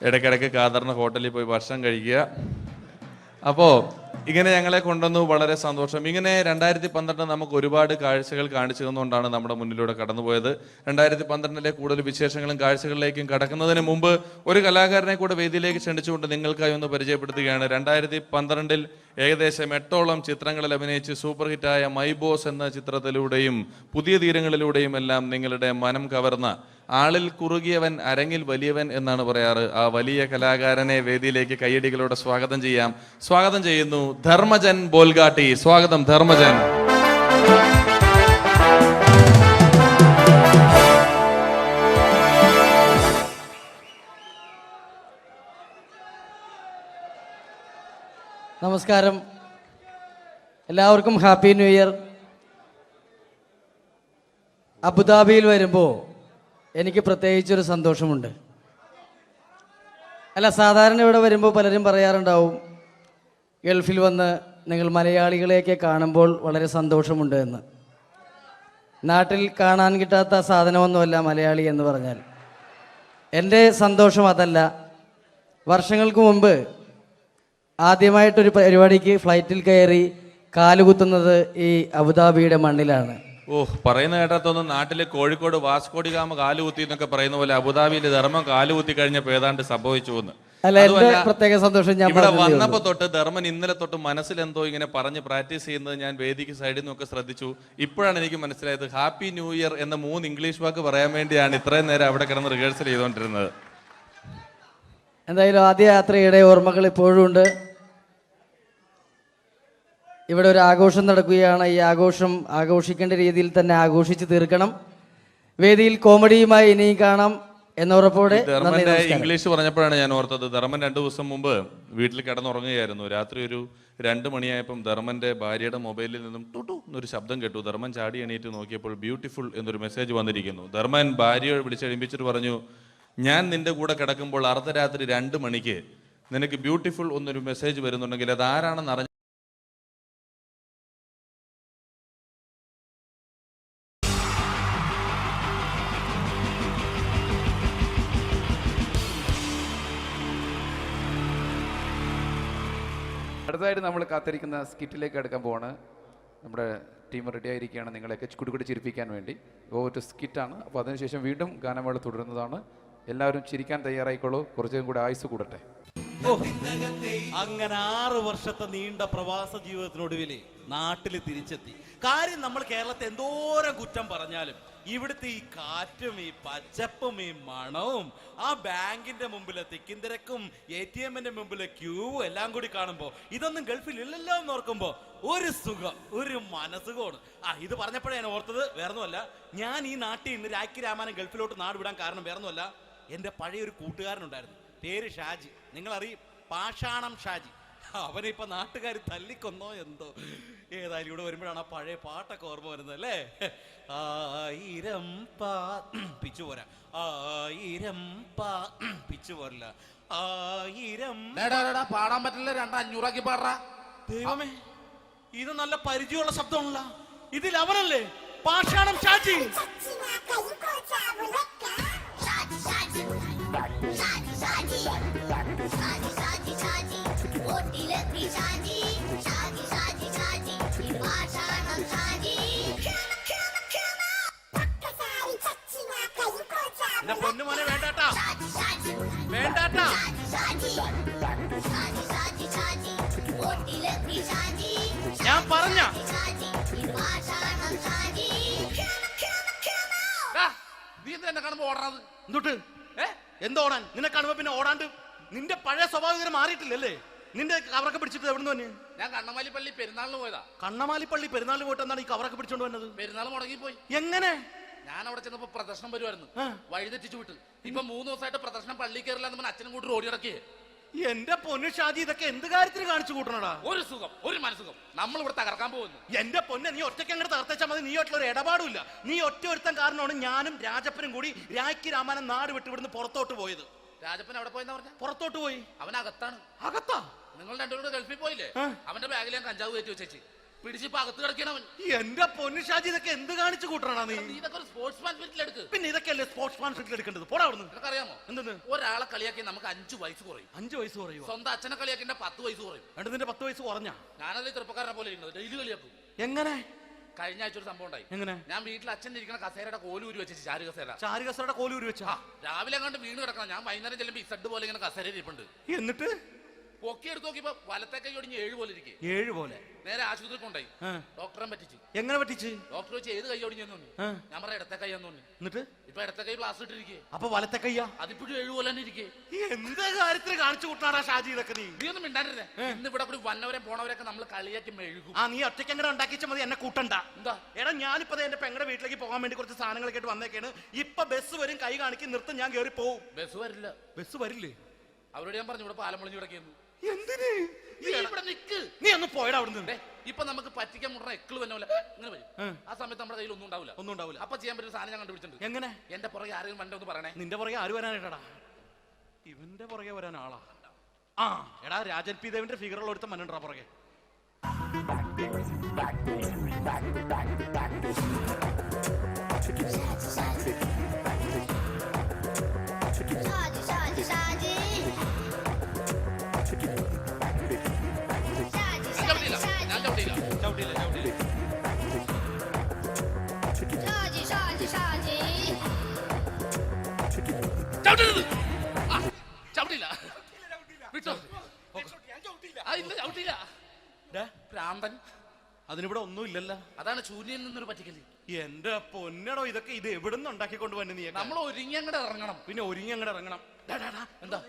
ഇടയ്ക്കിടയ്ക്ക് ഖാദറിന് ഹോട്ടലിൽ പോയി ഭക്ഷണം കഴിക്കുക. അപ്പോൾ ഇങ്ങനെ ഞങ്ങളെ കൊണ്ടുവന്നു, വളരെ സന്തോഷം. ഇങ്ങനെ 2012 നമുക്ക് ഒരുപാട് കാഴ്ചകൾ കാണിച്ചു തന്നുകൊണ്ടാണ് നമ്മുടെ മുന്നിലൂടെ കടന്നുപോയത്. 2012 കൂടുതൽ വിശേഷങ്ങളും കാഴ്ചകളിലേക്കും കടക്കുന്നതിന് മുമ്പ് ഒരു കലാകാരനെ കൂടെ വേദിയിലേക്ക് ക്ഷണിച്ചുകൊണ്ട് നിങ്ങൾക്കായി ഒന്ന് പരിചയപ്പെടുത്തുകയാണ്. 2012 ഏകദേശം 8ഓളം ചിത്രങ്ങളിൽ അഭിനയിച്ച് സൂപ്പർ ഹിറ്റായ മൈ ബോസ് എന്ന ചിത്രത്തിലൂടെയും പുതിയ തീരങ്ങളിലൂടെയും എല്ലാം നിങ്ങളുടെ മനം കവർന്ന, ആളിൽ കുറുകിയവൻ അരങ്ങിൽ വലിയവൻ എന്നാണ് പറയാറ്, ആ വലിയ കലാകാരനെ വേദിയിലേക്ക് കയ്യടികളോടെ സ്വാഗതം ചെയ്യാം. സ്വാഗതം ചെയ്യുന്നു ധർമ്മജൻ ബോൽഗാട്ടി. സ്വാഗതം ധർമ്മജൻ. നമസ്കാരം, എല്ലാവർക്കും ഹാപ്പി ന്യൂ ഇയർ. അബുദാബിയിൽ വരുമ്പോൾ എനിക്ക് പ്രത്യേകിച്ചൊരു സന്തോഷമുണ്ട്. അല്ല, സാധാരണ ഇവിടെ വരുമ്പോൾ പലരും പറയാറുണ്ടാവും, ഗൾഫിൽ വന്ന് നിങ്ങൾ മലയാളികളെയൊക്കെ കാണുമ്പോൾ വളരെ സന്തോഷമുണ്ട് എന്ന്. നാട്ടിൽ കാണാൻ കിട്ടാത്ത സാധനമൊന്നുമല്ല മലയാളി എന്ന് പറഞ്ഞാൽ. എൻ്റെ സന്തോഷം അതല്ല. വർഷങ്ങൾക്ക് മുമ്പ് ആദ്യമായിട്ടൊരു പരിപാടിക്ക് ഫ്ലൈറ്റിൽ കയറി കാലുകുത്തുന്നത് ഈ അബുദാബിയുടെ മണ്ണിലാണ്. പറയുന്ന കേട്ടത്തൊന്നും നാട്ടില് കോഴിക്കോട് വാസ്കോഡിഗാമ കാലുകുത്തി എന്നൊക്കെ പറയുന്ന പോലെ അബുദാബിയിൽ ധർമ്മം കാലുകുത്തി കഴിഞ്ഞപ്പോൾ ഏതാണ്ട് സംഭവിച്ചു എന്ന്. അല്ല, എന്റെ പ്രത്യേക സന്തോഷം ഞാൻ ഇവിടെ വന്നപ്പോ തൊട്ട് ധർമ്മൻ ഇന്നലെ തൊട്ട് മനസ്സിലെന്തോ ഇങ്ങനെ പറഞ്ഞ് പ്രാക്ടീസ് ചെയ്യുന്നത് ഞാൻ വേദിക്ക് സൈഡിൽ നിന്നൊക്കെ ശ്രദ്ധിച്ചു. ഇപ്പോഴാണ് എനിക്ക് മനസ്സിലായത് ഹാപ്പി ന്യൂ ഇയർ എന്ന 3 ഇംഗ്ലീഷ് വാക്ക് പറയാൻ വേണ്ടിയാണ് ഇത്രയും നേരം അവിടെ കിടന്ന് റിഹേഴ്സൽ ചെയ്തുകൊണ്ടിരുന്നത്. എന്തായാലും ആദ്യ യാത്രയുടെ ഓർമ്മകൾ ഇപ്പോഴും ഉണ്ട്. ഇവിടെ ഒരു ആഘോഷം നടക്കുകയാണ്. ഈ ആഘോഷം ആഘോഷിക്കേണ്ട രീതിയിൽ തന്നെ ആഘോഷിച്ച് തീർക്കണം. വേദിയിൽ കോമഡിയുമായി ഇനിയും കാണാം എന്ന ഉറപ്പോടെ. ഇംഗ്ലീഷ് പറഞ്ഞപ്പോഴാണ് ഞാൻ ഓർത്തത്, ധർമ്മൻ 2 ദിവസം മുമ്പ് വീട്ടിൽ കിടന്നുറങ്ങുകയായിരുന്നു. രാത്രി ഒരു 2 മണിയായപ്പം ധർമ്മന്റെ ഭാര്യയുടെ മൊബൈലിൽ നിന്നും ടുട്ടു എന്നൊരു ശബ്ദം കേട്ടു. ധർമ്മൻ ചാടി എണീറ്റ് നോക്കിയപ്പോൾ ബ്യൂട്ടിഫുൾ എന്നൊരു മെസ്സേജ് വന്നിരിക്കുന്നു. ധർമ്മൻ ഭാര്യയെ വിളിച്ചെഴുപ്പിച്ചിട്ട് പറഞ്ഞു, ഞാൻ നിന്റെ കൂടെ കിടക്കുമ്പോൾ അർദ്ധരാത്രി 2 മണിക്ക് നിനക്ക് ബ്യൂട്ടിഫുൾ എന്നൊരു മെസ്സേജ് വരുന്നുണ്ടെങ്കിൽ അത് ആരാണെന്ന് അറിഞ്ഞ അടുത്തതായിട്ട് നമ്മൾ കാത്തിരിക്കുന്ന സ്കിറ്റിലേക്ക് എടുക്കാൻ പോവാണ്. നമ്മുടെ ടീം റെഡി ആയിരിക്കുകയാണ് നിങ്ങളെയൊക്കെ കുടുകുടി ചിരിപ്പിക്കാൻ വേണ്ടി. ഒരു സ്കിറ്റാണ്. അപ്പോൾ അതിനുശേഷം വീണ്ടും ഗാനമേള തുടരുന്നതാണ്. എല്ലാവരും ചിരിക്കാൻ തയ്യാറായിക്കോളൂ. കുറച്ചും കൂടി ആയുസ് കൂടട്ടെ. അങ്ങനെ 6 വർഷത്തെ നീണ്ട പ്രവാസ ജീവിതത്തിനൊടുവിൽ നാട്ടിൽ തിരിച്ചെത്തി. കാര്യം നമ്മൾ കേരളത്തെ എന്തോരം കുറ്റം പറഞ്ഞാലും ഇവിടുത്തെ ഈ കാറ്റും ഈ പച്ചപ്പും ഈ മണവും ആ ബാങ്കിന്റെ മുമ്പിലെ തിക്കും തിരക്കും ATM-ന്റെ മുമ്പിലെ ക്യൂവും എല്ലാം കൂടി കാണുമ്പോൾ ഇതൊന്നും ഗൾഫിൽ ഇല്ലല്ലോ എന്ന് ഓർക്കുമ്പോ ഒരു സുഖം, ഒരു മനസുഖമാണ്. ഇത് പറഞ്ഞപ്പോഴേ ഞാൻ ഓർത്തത് വേറൊന്നുമല്ല, ഞാൻ ഈ നാട്ടിൽ ഇന്ന് രാഖി രാമായണം ഗൾഫിലോട്ട് നാട് വിടാൻ കാരണം വേറൊന്നുമല്ല, എൻ്റെ പഴയൊരു കൂട്ടുകാരനുണ്ടായിരുന്നു, പേര് ഷാജി. നിങ്ങളറിയും, പാഷാണം ഷാജി. അവനിപ്പോ നാട്ടുകാർ തല്ലിക്കൊന്നോ എന്തോ. ഏതായാലും ഇവിടെ വരുമ്പോഴാണ് ആ പഴയ പാട്ടൊക്കെ ഓർമ്മ വരുന്നത് അല്ലേ. 1000 പിച്ചു പോരാ, 1000 പിച്ചു പോരല്ല, 1000 പാടാൻ പറ്റില്ല, 200 പാടാ. ദൈവമേ, ഇത് നല്ല പരിചയമുള്ള ശബ്ദമാണല്ലോ. ഇതിൽ അവനല്ലേ പാഷാണം ഷാജി? എന്റെ പൊന്നുമോനെ വേണ്ടാട്ടാ, വേണ്ടാട്ടാ. ഞാൻ പറഞ്ഞ നീ എന്തിനാ കാണുമ്പോ ഓടണത്? എന്തൊട്ട് എന്തോടാൻ? നിന്നെ കാണുമ്പോ പിന്നെ ഓടാണ്ട് നിന്റെ പഴയ സ്വഭാവം ഇങ്ങനെ മാറിയിട്ടില്ലല്ലേ? നിന്റെ കവറൊക്കെ പിടിച്ചിട്ട് എവിടുന്ന് തന്നെ? ഞാൻ കണ്ണമാലിപ്പള്ളി പെരുന്നാളിന് പോയതാ. കണ്ണമാലിപ്പള്ളി പെരുന്നാളിന് പോയിട്ട് എന്താണ് ഈ കവറൊക്കെ പിടിച്ചോണ്ട് വന്നത്? പെരുന്നാൾ മുടങ്ങിപ്പോയി. എങ്ങനെ? ഞാൻ അവിടെ ചെന്നപ്പോ പ്രദർശനം വരുമായിരുന്നു, വഴിതെറ്റിച്ചു വിട്ട്. ഇപ്പൊ 3 ദിവസമായിട്ട് പ്രദർശനം പള്ളി കയറില്ല എന്ന് അച്ഛനും കൂട്ടി ഓടി ഇറക്കിയേ. എന്റെ പൊന്നു ഷാജി, ഇതൊക്കെ എന്ത് കാര്യത്തിന് കാണിച്ചു കൂട്ടണടാ? ഒരു സുഖം, ഒരു മനസുഖം. നമ്മൾ ഇവിടെ തകർക്കാൻ പോകുന്നു. എന്റെ പൊന്നെ, നീ ഒറ്റയ്ക്ക് അങ്ങോട്ട് തകർത്തേച്ചാൽ മതി. നീ ഒറ്റ ഒരു ഇടപാടുമില്ല. നീ ഒറ്റ ഒരുത്തൻ കാരണമാണ് ഞാനും രാജപ്പനും കൂടി രാഖി രാമായണം നാട് വിട്ട് ഇവിടുന്ന് പുറത്തോട്ട് പോയത്. രാജപ്പൻ എവിടെ പോയെന്നാ പറഞ്ഞ? പുറത്തോട്ട് പോയി. അവനകത്താണ്. അകത്താ? നിങ്ങൾ രണ്ടുപേരും ഗൾഫിൽ പോയില്ലേ? അവന്റെ ബാഗിൽ ഞാൻ കഞ്ചാവ് കയറ്റി വെച്ചേച്ച് പിടിച്ചിപ്പോ അകത്ത് കിടക്കണവൻ. എന്റെ പൊന്നു ഷാജി, ഇതൊക്കെ എന്ത് കാണിച്ചു കൂട്ടണ നീ? ഇതൊക്കെ ഒരു സ്പോർട്സ്മാൻ സ്പിരിറ്റിൽ എടുക്ക്. പിന്നെ ഇതൊക്കെയല്ലേ സ്പോർട്സ്മാൻ സ്പിരിറ്റിൽ എടുക്കേണ്ടത്? പോടാ അവിടുന്ന്. നിനക്കറിയാമോ എന്തെന്ന്? ഒരാളെ കളിയാക്കി നമുക്ക് 5 വയസ്സ് കുറയും. 5 വയസ്സ് കുറയും? സ്വന്തം അച്ഛനെ കളിയാക്കി 10 വയസ്സ് കുറയും. നിന്റെ 10 വയസ്സ് കുറഞ്ഞാ? ഞാനത് ചെറുപ്പക്കാരനെ പോലെ ഇരുന്നത് ഡെയിലി കളിയാക്കും. എങ്ങനെ? കഴിഞ്ഞ ആഴ്ച ഒരു സംഭവം ഉണ്ടായി. എങ്ങനെ? ഞാൻ വീട്ടിൽ അച്ഛൻ ഇരിക്കുന്ന കസേരയുടെ കോലൂരി വെച്ചു. ചാരു കസേരയുടെ കോലൂരി വെച്ചാ? രാവിലെ അങ്ങോട്ട് വീണ് കിടക്കണം. ഞാൻ വൈകുന്നേരം ചെല്ലുമ്പോ ഈ സെഡ് പോലെ ഇങ്ങനെ കസേര ഇരിപ്പുണ്ട്. എന്നിട്ട് പൊക്കി എടുത്ത് നോക്കിയപ്പോ വലത്തെ കൈ ഒടിഞ്ഞ് 7 പോലെ ഇരിക്കും. 7 പോലെ? നേരെ ആശുപത്രി കൊണ്ടായി. ഡോക്ടറെ പറ്റിച്ചു. എങ്ങനെ പറ്റിച്ച്? ഡോക്ടർ വെച്ച് ഏത് കൈ ഒടിഞ്ഞെന്ന് തോന്നി. ഞാൻ പറഞ്ഞ ഇടത്തെ കൈയാന്ന് തോന്നി. എന്നിട്ട് ഇപ്പൊ ഇടത്തെ കൈ പ്ലാസ്റ്റർ ഇട്ടിരിക്കേ. അപ്പൊ വലത്തെ കൈയാ? അതിപ്പോഴും 7 പോലെ തന്നെ ഇരിക്കേ. എന്ത് കാര്യത്തിന് കാണിച്ചു കൂട്ടാടാ ഷാജി ഇതൊക്കെ? നീ ഒന്നും മിണ്ടാണ്ടിരുന്നേ. ഇന്ന് ഇവിടെ കൂടി വന്നവരെ പോണവരൊക്കെ നമ്മൾ കളിയാക്കി മെഴുകും. നീ ഒറ്റയ്ക്ക് അങ്ങനെ ഉണ്ടാക്കിച്ച മതി, എന്നെ കൂട്ടണ്ട. എന്താ? എടാ, ഞാനിപ്പോ എന്റെ പെങ്ങളുടെ വീട്ടിലേക്ക് പോകാൻ വേണ്ടി കുറച്ച് സാധനങ്ങളൊക്കെ ആയിട്ട് വന്നേക്കാണ്. ഇപ്പൊ ബസ് വരും, കൈ കാണിക്കും, നിർത്തും, ഞാൻ കയറി പോവും. ബസ് വരില്ല. ബസ് വരില്ലേ? അവരോട് ഞാൻ പറഞ്ഞു ഇവിടെ പാലം പൊളിഞ്ഞു കിടക്കുന്നു. എന്തിന്? ഇവിടെ നിക്ക്. നീ ഒന്ന് പോയടാ അവിടുന്ന്. ഇപ്പൊ നമുക്ക് പറ്റിക്കാൻ മുടണ എക്കിള് വന്ന പോലെ ഇങ്ങനെ വരും. ആ സമയത്ത് നമ്മുടെ കയ്യിൽ ഒന്നും ഉണ്ടാവില്ല. അപ്പൊ ചെയ്യാൻ പറ്റുന്ന സാധനം ഞാൻ കണ്ടുപിടിച്ചിട്ടുണ്ട്. എങ്ങനെ? എന്റെ പുറകെ ആരെങ്കിലും വണ്ടി ഒന്ന് പറയണേ. നിന്റെ പുറകെ ആര് വരാനായിട്ടാ? ഇവന്റെ പുറകെ വരാൻ ആളാ? എടാ, രാജൻ പി ദേവിന്റെ ഫിഗറുള്ള ഒരുത്തം മനുണ്ടാ പുറകെ. അതിനിവിടെ ഒന്നും ഇല്ലല്ലോ. അതാണ് ശൂന്യയിൽ നിന്നൊരു പറ്റിക്കല്. എന്റെ പൊന്നടോ, ഇതൊക്കെ ഇത് എവിടുന്ന് ഉണ്ടാക്കിക്കൊണ്ട് വന്നു നീ? നമ്മൾ ഒരുങ്ങി അങ്ങോട്ട് ഇറങ്ങണം. പിന്നെ ഒരുങ്ങി അങ്ങോട്ട് ഇറങ്ങണം. എന്താ?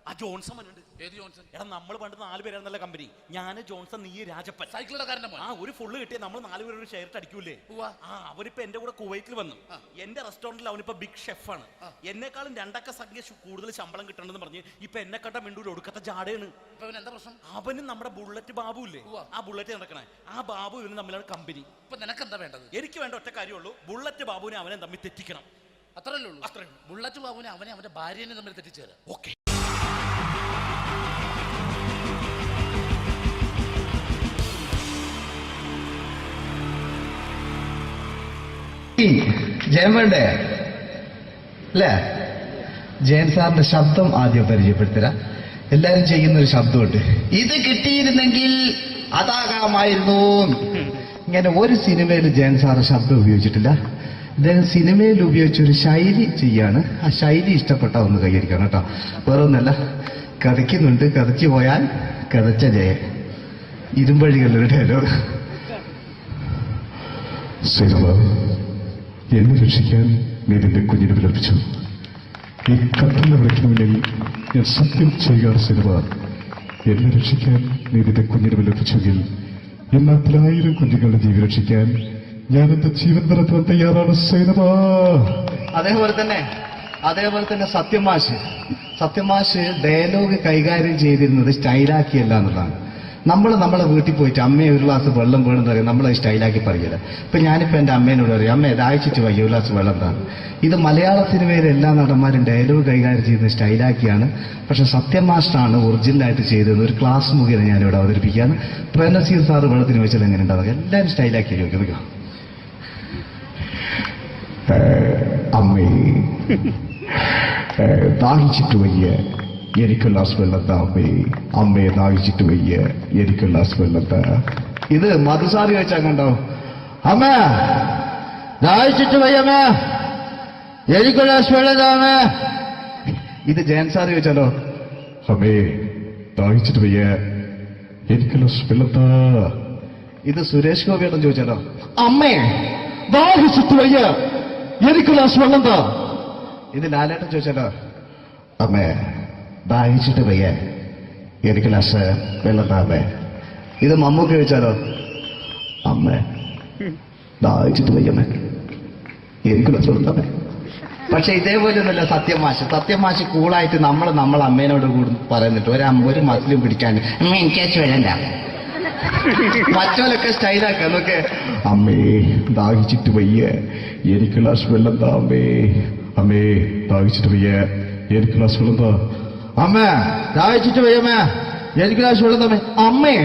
ആ ജോൺസൺ വന്നിട്ടുണ്ട്. ഏത് ജോൺസൺ? എടാ, നമ്മൾ പണ്ട് 4 പേരായിരുന്നല്ല കമ്പനി. ഞാൻ, ജോൺസൺ, നീ, രാജപ്പൻ. സൈക്കിളുടെ കാരന്റെ മോൻ. ഒരു ഫുള്ള് കിട്ടിയ നമ്മൾ 4 പേര് ഒരു ഷെയർട്ട് അടിക്കൂലേ? അവനിപ്പോ എന്റെ കൂടെ കുവൈറ്റിൽ വന്നു. എന്റെ റെസ്റ്റോറന്റിൽ അവനിപ്പോ ബിഗ് ഷെഫാണ്. എന്നെക്കാളും 2 അക്ക സംഖ്യ കൂടുതൽ ശമ്പളം കിട്ടണമെന്ന് പറഞ്ഞ് ഇപ്പൊ എന്നെ കണ്ട മിണ്ടൂര് ഒടുക്കത്തെ ജാടയാണ്. എന്താ പ്രശ്നം? അവനും നമ്മുടെ ബുള്ളറ്റ് ബാബു ഇല്ലേ, ആ ബുള്ളറ്റ് നടക്കണേ, ആ ബാബു ഇവനും തമ്മിലാണ് കമ്പനി. ഇപ്പൊ നിനക്ക് എന്താ വേണ്ടത്? എനിക്ക് വേണ്ട ഒറ്റ കാര്യമുള്ളൂ, ബുള്ളറ്റ് ബാബുവിനെ അവനെ തമ്മിൽ തെറ്റിക്കണം. അത്രയല്ലേ ഉള്ളൂ? അത്രയും. ബുള്ളറ്റ് ബാബുവിനെ അവന്റെ ഭാര്യനെ തമ്മിൽ തെറ്റിച്ചേരാം. ഓക്കെ. ജയൻ വേണ്ടേ അല്ലേ? ജയൻ സാറിന്റെ ശബ്ദം ആദ്യം പരിചയപ്പെടുത്തരാ. എല്ലാരും ചെയ്യുന്ന ഒരു ശബ്ദമുണ്ട്, ഇത് കിട്ടിയിരുന്നെങ്കിൽ അതാകാമായിരുന്നു. ഇങ്ങനെ ഒരു സിനിമയിൽ ജയൻ സാറ് ശബ്ദം ഉപയോഗിച്ചിട്ടില്ല. അദ്ദേഹം സിനിമയിൽ ഉപയോഗിച്ച ഒരു ശൈലി ചെയ്യാണ്. ആ ശൈലി ഇഷ്ടപ്പെട്ട ഒന്ന് കൈകരിക്കണം കേട്ടോ. വേറെ ഒന്നല്ല, കഥയ്ക്കുന്നുണ്ട്, കഥച്ചു പോയാൽ കഥച്ച ജയൻ. ഇരുമ്പഴികളുടെ ഡയലോഗ്. സൈനബ, എന്നെ രക്ഷിക്കാൻ നീ നിന്റെ കുഞ്ഞിനെ വിലപിച്ചു. ഈ കത്തുന്ന വിളക്കിന് മുന്നിൽ ഞാൻ സത്യം ചെയ്യുകയാണ് സൈനബ, എന്നെ രക്ഷിക്കാൻ നീ നിന്റെ കുഞ്ഞിനെ വിലപിച്ചെങ്കിൽ ഈ 40,000 കുഞ്ഞുങ്ങളുടെ ജീവൻ രക്ഷിക്കാൻ ഞാൻ എന്റെ ജീവൻ നടത്താൻ തയ്യാറാണ് സൈനബ. അതേപോലെ തന്നെ സത്യമാഷ് ഡയലോഗ് കൈകാര്യം ചെയ്തിരുന്നത് സ്റ്റൈലാക്കിയല്ല എന്നുള്ളതാണ്. നമ്മളെ വീട്ടിൽ പോയിട്ട് അമ്മയെ ഒരു ഗ്ലാസ് വെള്ളം വേണമെന്ന് പറയും, നമ്മളത് സ്റ്റൈലാക്കി പറയില്ല. ഇപ്പൊ ഞാനിപ്പോ എന്റെ അമ്മേനോട് പറയും, അമ്മ ദാഹിച്ചിട്ട് വയ്യ ഒരു ഗ്ലാസ് വെള്ളം എന്താണ്. ഇത് മലയാള സിനിമയിലെ എല്ലാ നടന്മാരും ഡയലോഗ് കൈകാര്യം ചെയ്യുന്നത് സ്റ്റൈലാക്കിയാണ്. പക്ഷെ സത്യം മാസ്റ്ററാണ് ഒറിജിനലായിട്ട് ചെയ്തത്. ഒരു ക്ലാസ് മുഖേന ഞാനിവിടെ അവതരിപ്പിക്കുകയാണ്. പ്രേംനസീർ സാറ് വെള്ളത്തിന് വെച്ചാൽ എങ്ങനെ ഉണ്ടാവുക, എല്ലാവരും സ്റ്റൈലാക്കി ചോദിക്കുക. അമ്മേ, ദാഹിച്ചിട്ട് വയ്യ, എനിക്ക് ഗ്ലാസ് വെള്ളം താ അമ്മേ. അമ്മയെ ദാഹിച്ചിട്ട് വയ്യ, എനിക്ക് ഗ്ലാസ് വെള്ളം താ. ഇത് മധുസാറി ചോദിച്ചാൽ കണ്ടോ, അമ്മ ദാഹിച്ചിട്ട് വയ്യമ്മ, എനിക്ക് ഗ്ലാസ് വെള്ളം താ അമ്മ. ഇത് ജയൻ സാർ ചോദിച്ചാലോ, അമ്മേ ദാഹിച്ചിട്ട് വയ്യ, എനിക്ക് ഗ്ലാസ് വെള്ളം താ. ഇത് സുരേഷ് ഗോപിയോടും ചോദിച്ചാലോ, അമ്മേ ദാഹിച്ചിട്ട് വയ്യ, എനിക്ക് ഗ്ലാസ് വെള്ളം താ. ഇത് ലാലേട്ടൻ ചോദിച്ചാലോ, അമ്മേ ദാഹിച്ചിട്ട് വയ്യ, എനിക്ക് ഗ്ലാസ് വെള്ളം താ അമ്മേ. ഇത് മമ്മൂക്ക് ചോദിച്ചാലോ, അമ്മേ ദാഹിച്ചിട്ട് വയ്യമ്മേ, എനിക്ക് ഗ്ലാസ് വെള്ളം താ അമ്മേ. പക്ഷെ ഇതേപോലെ ഒന്നുമല്ല സത്യമാഷ് കൂളായിട്ട് നമ്മളെ അമ്മേനോട് കൂടി പറയുന്നിട്ട് ഒരു മസിലും പിടിക്കാൻ അമ്മ എനിക്ക് വെള്ളം താ. മറ്റോലൊക്കെ സ്റ്റൈലാക്കാം നോക്കെ, അമ്മേ ദാഹിച്ചിട്ട് വയ്യ, എനിക്ക് ഗ്ലാസ് വെള്ളം താ അമ്മേ. അമ്മേ ദാഹിച്ചിട്ട് വയ്യ, എനിക്ക് ഗ്ലാസ് വെള്ളം താ. അമ്മ ദാഹിച്ചിട്ട് വയ്യമ്മേ, എനിക്ക് ഗ്ലാസ് വെള്ളം താ. അമ്മേ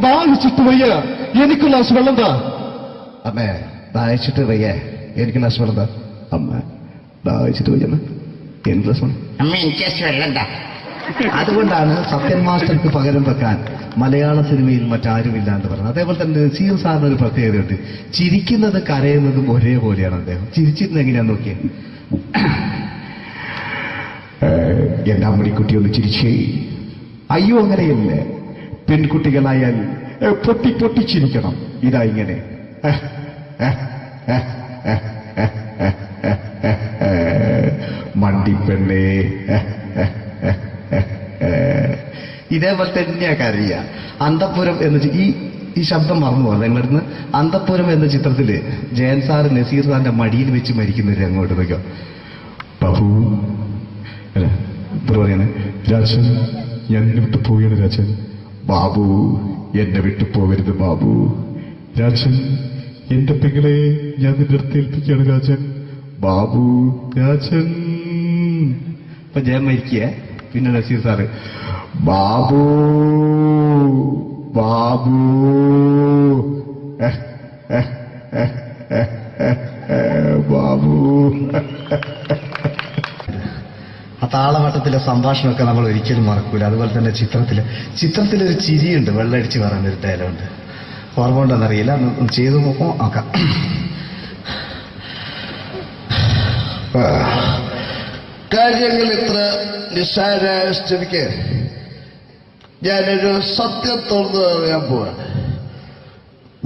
ദാഹിച്ചിട്ട് വയ്യ, എനിക്ക് ഗ്ലാസ് വെള്ളം താ. അമ്മേ ദാഹിച്ചിട്ട് വയ്യ, എനിക്ക് ഗ്ലാസ് വെള്ളം താ. അമ്മ ദാഹിച്ചിട്ട് വയ്യമ്മ, എനിക്ക് ഗ്ലാസ് വെള്ളം. അമ്മ എനിക്ക് വെള്ളം താ. അതുകൊണ്ടാണ് സത്യൻ മാസ്റ്റർക്ക് പകരം വെക്കാൻ മലയാള സിനിമയിൽ മറ്റാരുമില്ല എന്ന് പറയുന്നത്. അതേപോലെ തന്നെ നസീർ സാറിന് ഒരു പ്രത്യേകതയുണ്ട്, ചിരിക്കുന്നത് കരയുന്നതും ഒരേപോലെയാണ് അദ്ദേഹം. ചിരിച്ചിരുന്ന് എങ്ങനെയാന്ന് നോക്കിയേ, എന്റെ അമ്മടിക്കുട്ടി ഒന്ന് ചിരിച്ചേ. അയ്യോ അങ്ങനെയല്ലേ, പെൺകുട്ടികളായാൽ പൊട്ടി പൊട്ടി ചിരിക്കണം. ഇതാ ഇങ്ങനെ മണ്ടിപ്പെണ്ണേ. ഇതേപോലെ തന്നെയാ കരയ. അന്തപ്പുരം എന്ന ഈ ശബ്ദം മറന്നു പോകാം നിങ്ങളിരുന്ന്. അന്തപ്പുരം എന്ന ചിത്രത്തില് ജയൻ സാർ നസീർ സാറിന്റെ മടിയിൽ വെച്ച് മരിക്കുന്നവര് അങ്ങോട്ട് നോക്കാം. ബാബു അല്ല എന്താ പറയാണ്, രാജൻ ഞാൻ എന്നെ വിട്ടു പോവുകയാണ് രാജൻ. ബാബു എന്നെ വിട്ടു പോകരുത് ബാബു. രാജൻ എന്റെ പെങ്ങളെ ഞാൻ നിന്റെ അടുത്ത് ഏൽപ്പിക്കുകയാണ് രാജൻ. ബാബു രാജൻ. ഇപ്പൊ ജയൻ മരിക്കുക, പിന്നെ നസീർ സാറ് ബാബു ബാബു ബാബു. ആ താളവട്ടത്തിലെ സംഭാഷണമൊക്കെ നമ്മൾ ഒരിക്കലും മറക്കൂല. അതുപോലെ തന്നെ ചിത്രത്തിലൊരു ചിരിയുണ്ട്, വെള്ളടിച്ച് പറയുന്നൊരു ഡയലോഗുണ്ട്. ഓർമ്മ ഉണ്ടെന്നറിയില്ല, ചെയ്തു നോക്കാം. കാര്യങ്ങൾ ഇത്ര നിസ്സാരമായ സ്ഥിതിക്ക് ഞാനൊരു സത്യം തുറന്നു പറയാൻ പോവാണ്.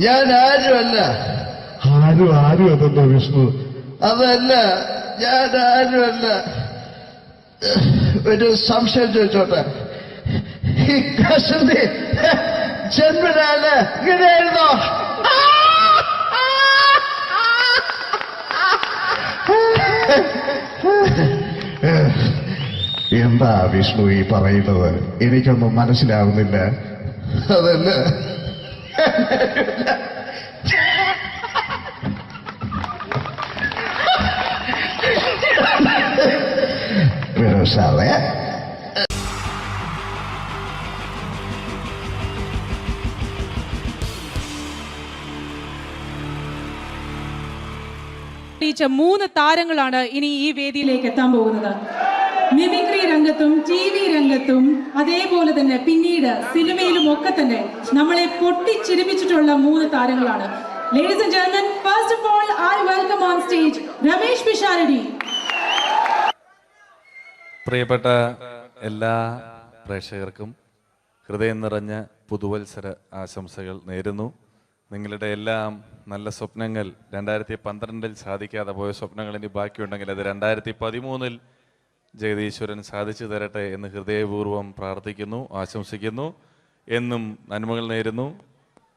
ഞാൻ ആരുമല്ല. ആരും അതല്ല വിഷ്ണു. അതല്ല, ഞാൻ ആരുമല്ല. ഒരു സംശയം ചോദിച്ചോട്ടെ, ഈ കസന്തി ജന്മനാണ് ഇങ്ങനെയായിരുന്നോ? എന്താ വിഷ്ണു ഈ പറയുന്നത്? എനിക്കൊന്നും മനസ്സിലാവുന്നില്ല. അതല്ല, സാറേ ടീച്ചർ 3 താരങ്ങളാണ് ഇനി ഈ വേദിയിലേക്ക് എത്താൻ പോകുന്നത്. മിമിക്രി രംഗത്തും TV രംഗത്തും അതേപോലെ തന്നെ പിന്നീട് സിനിമയിലും ഒക്കെ തന്നെ നമ്മളെ പൊട്ടിച്ചിരിപ്പിച്ചിട്ടുള്ള 3 താരങ്ങളാണ്. Ladies and gentlemen, first of all, I welcome on stage Ramesh Pisharadi. പ്രിയപ്പെട്ട എല്ലാ പ്രേക്ഷകർക്കും ഹൃദയം നിറഞ്ഞ പുതുവത്സര ആശംസകൾ നേരുന്നു. നിങ്ങളുടെ എല്ലാം നല്ല സ്വപ്നങ്ങൾ 2012 സാധിക്കാതെ പോയ സ്വപ്നങ്ങൾ ഇനി ബാക്കിയുണ്ടെങ്കിൽ അത് 2013 ജഗദീശ്വരൻ സാധിച്ചു തരട്ടെ എന്ന് ഹൃദയപൂർവ്വം പ്രാർത്ഥിക്കുന്നു, ആശംസിക്കുന്നു. എന്നും നന്മകൾ നേരുന്നു.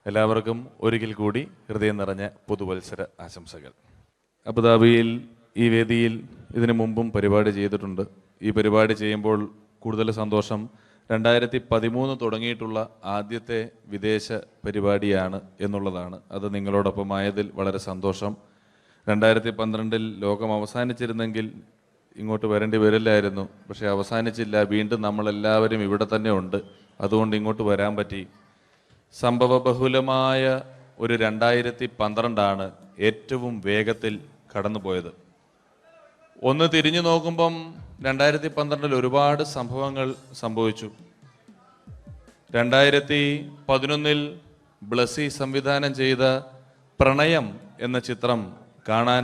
എല്ലാവർക്കും ഒരിക്കൽ കൂടി ഹൃദയം നിറഞ്ഞ പുതുവത്സര ആശംസകൾ. അബുദാബിയിൽ ഈ വേദിയിൽ ഇതിനു മുമ്പും പരിപാടി ചെയ്തിട്ടുണ്ട്. ഈ പരിപാടി ചെയ്യുമ്പോൾ കൂടുതൽ സന്തോഷം 2013 തുടങ്ങിയിട്ടുള്ള ആദ്യത്തെ വിദേശ പരിപാടിയാണ് എന്നുള്ളതാണ്. അത് നിങ്ങളോടൊപ്പമായതിൽ വളരെ സന്തോഷം. 2012 ലോകം അവസാനിച്ചിരുന്നെങ്കിൽ ഇങ്ങോട്ട് വരേണ്ടി വരില്ലായിരുന്നു. പക്ഷേ അവസാനിച്ചില്ല. വീണ്ടും നമ്മളെല്ലാവരും ഇവിടെ തന്നെ ഉണ്ട്. അതുകൊണ്ട് ഇങ്ങോട്ട് വരാൻ പറ്റി. സംഭവബഹുലമായ ഒരു 2012 ഏറ്റവും വേഗത്തിൽ കടന്നുപോയത്. ഒന്ന് തിരിഞ്ഞു നോക്കുമ്പം 2012 ഒരുപാട് സംഭവങ്ങൾ സംഭവിച്ചു. 2011 ബ്ലസ്സി സംവിധാനം ചെയ്ത പ്രണയം എന്ന ചിത്രം കാണാൻ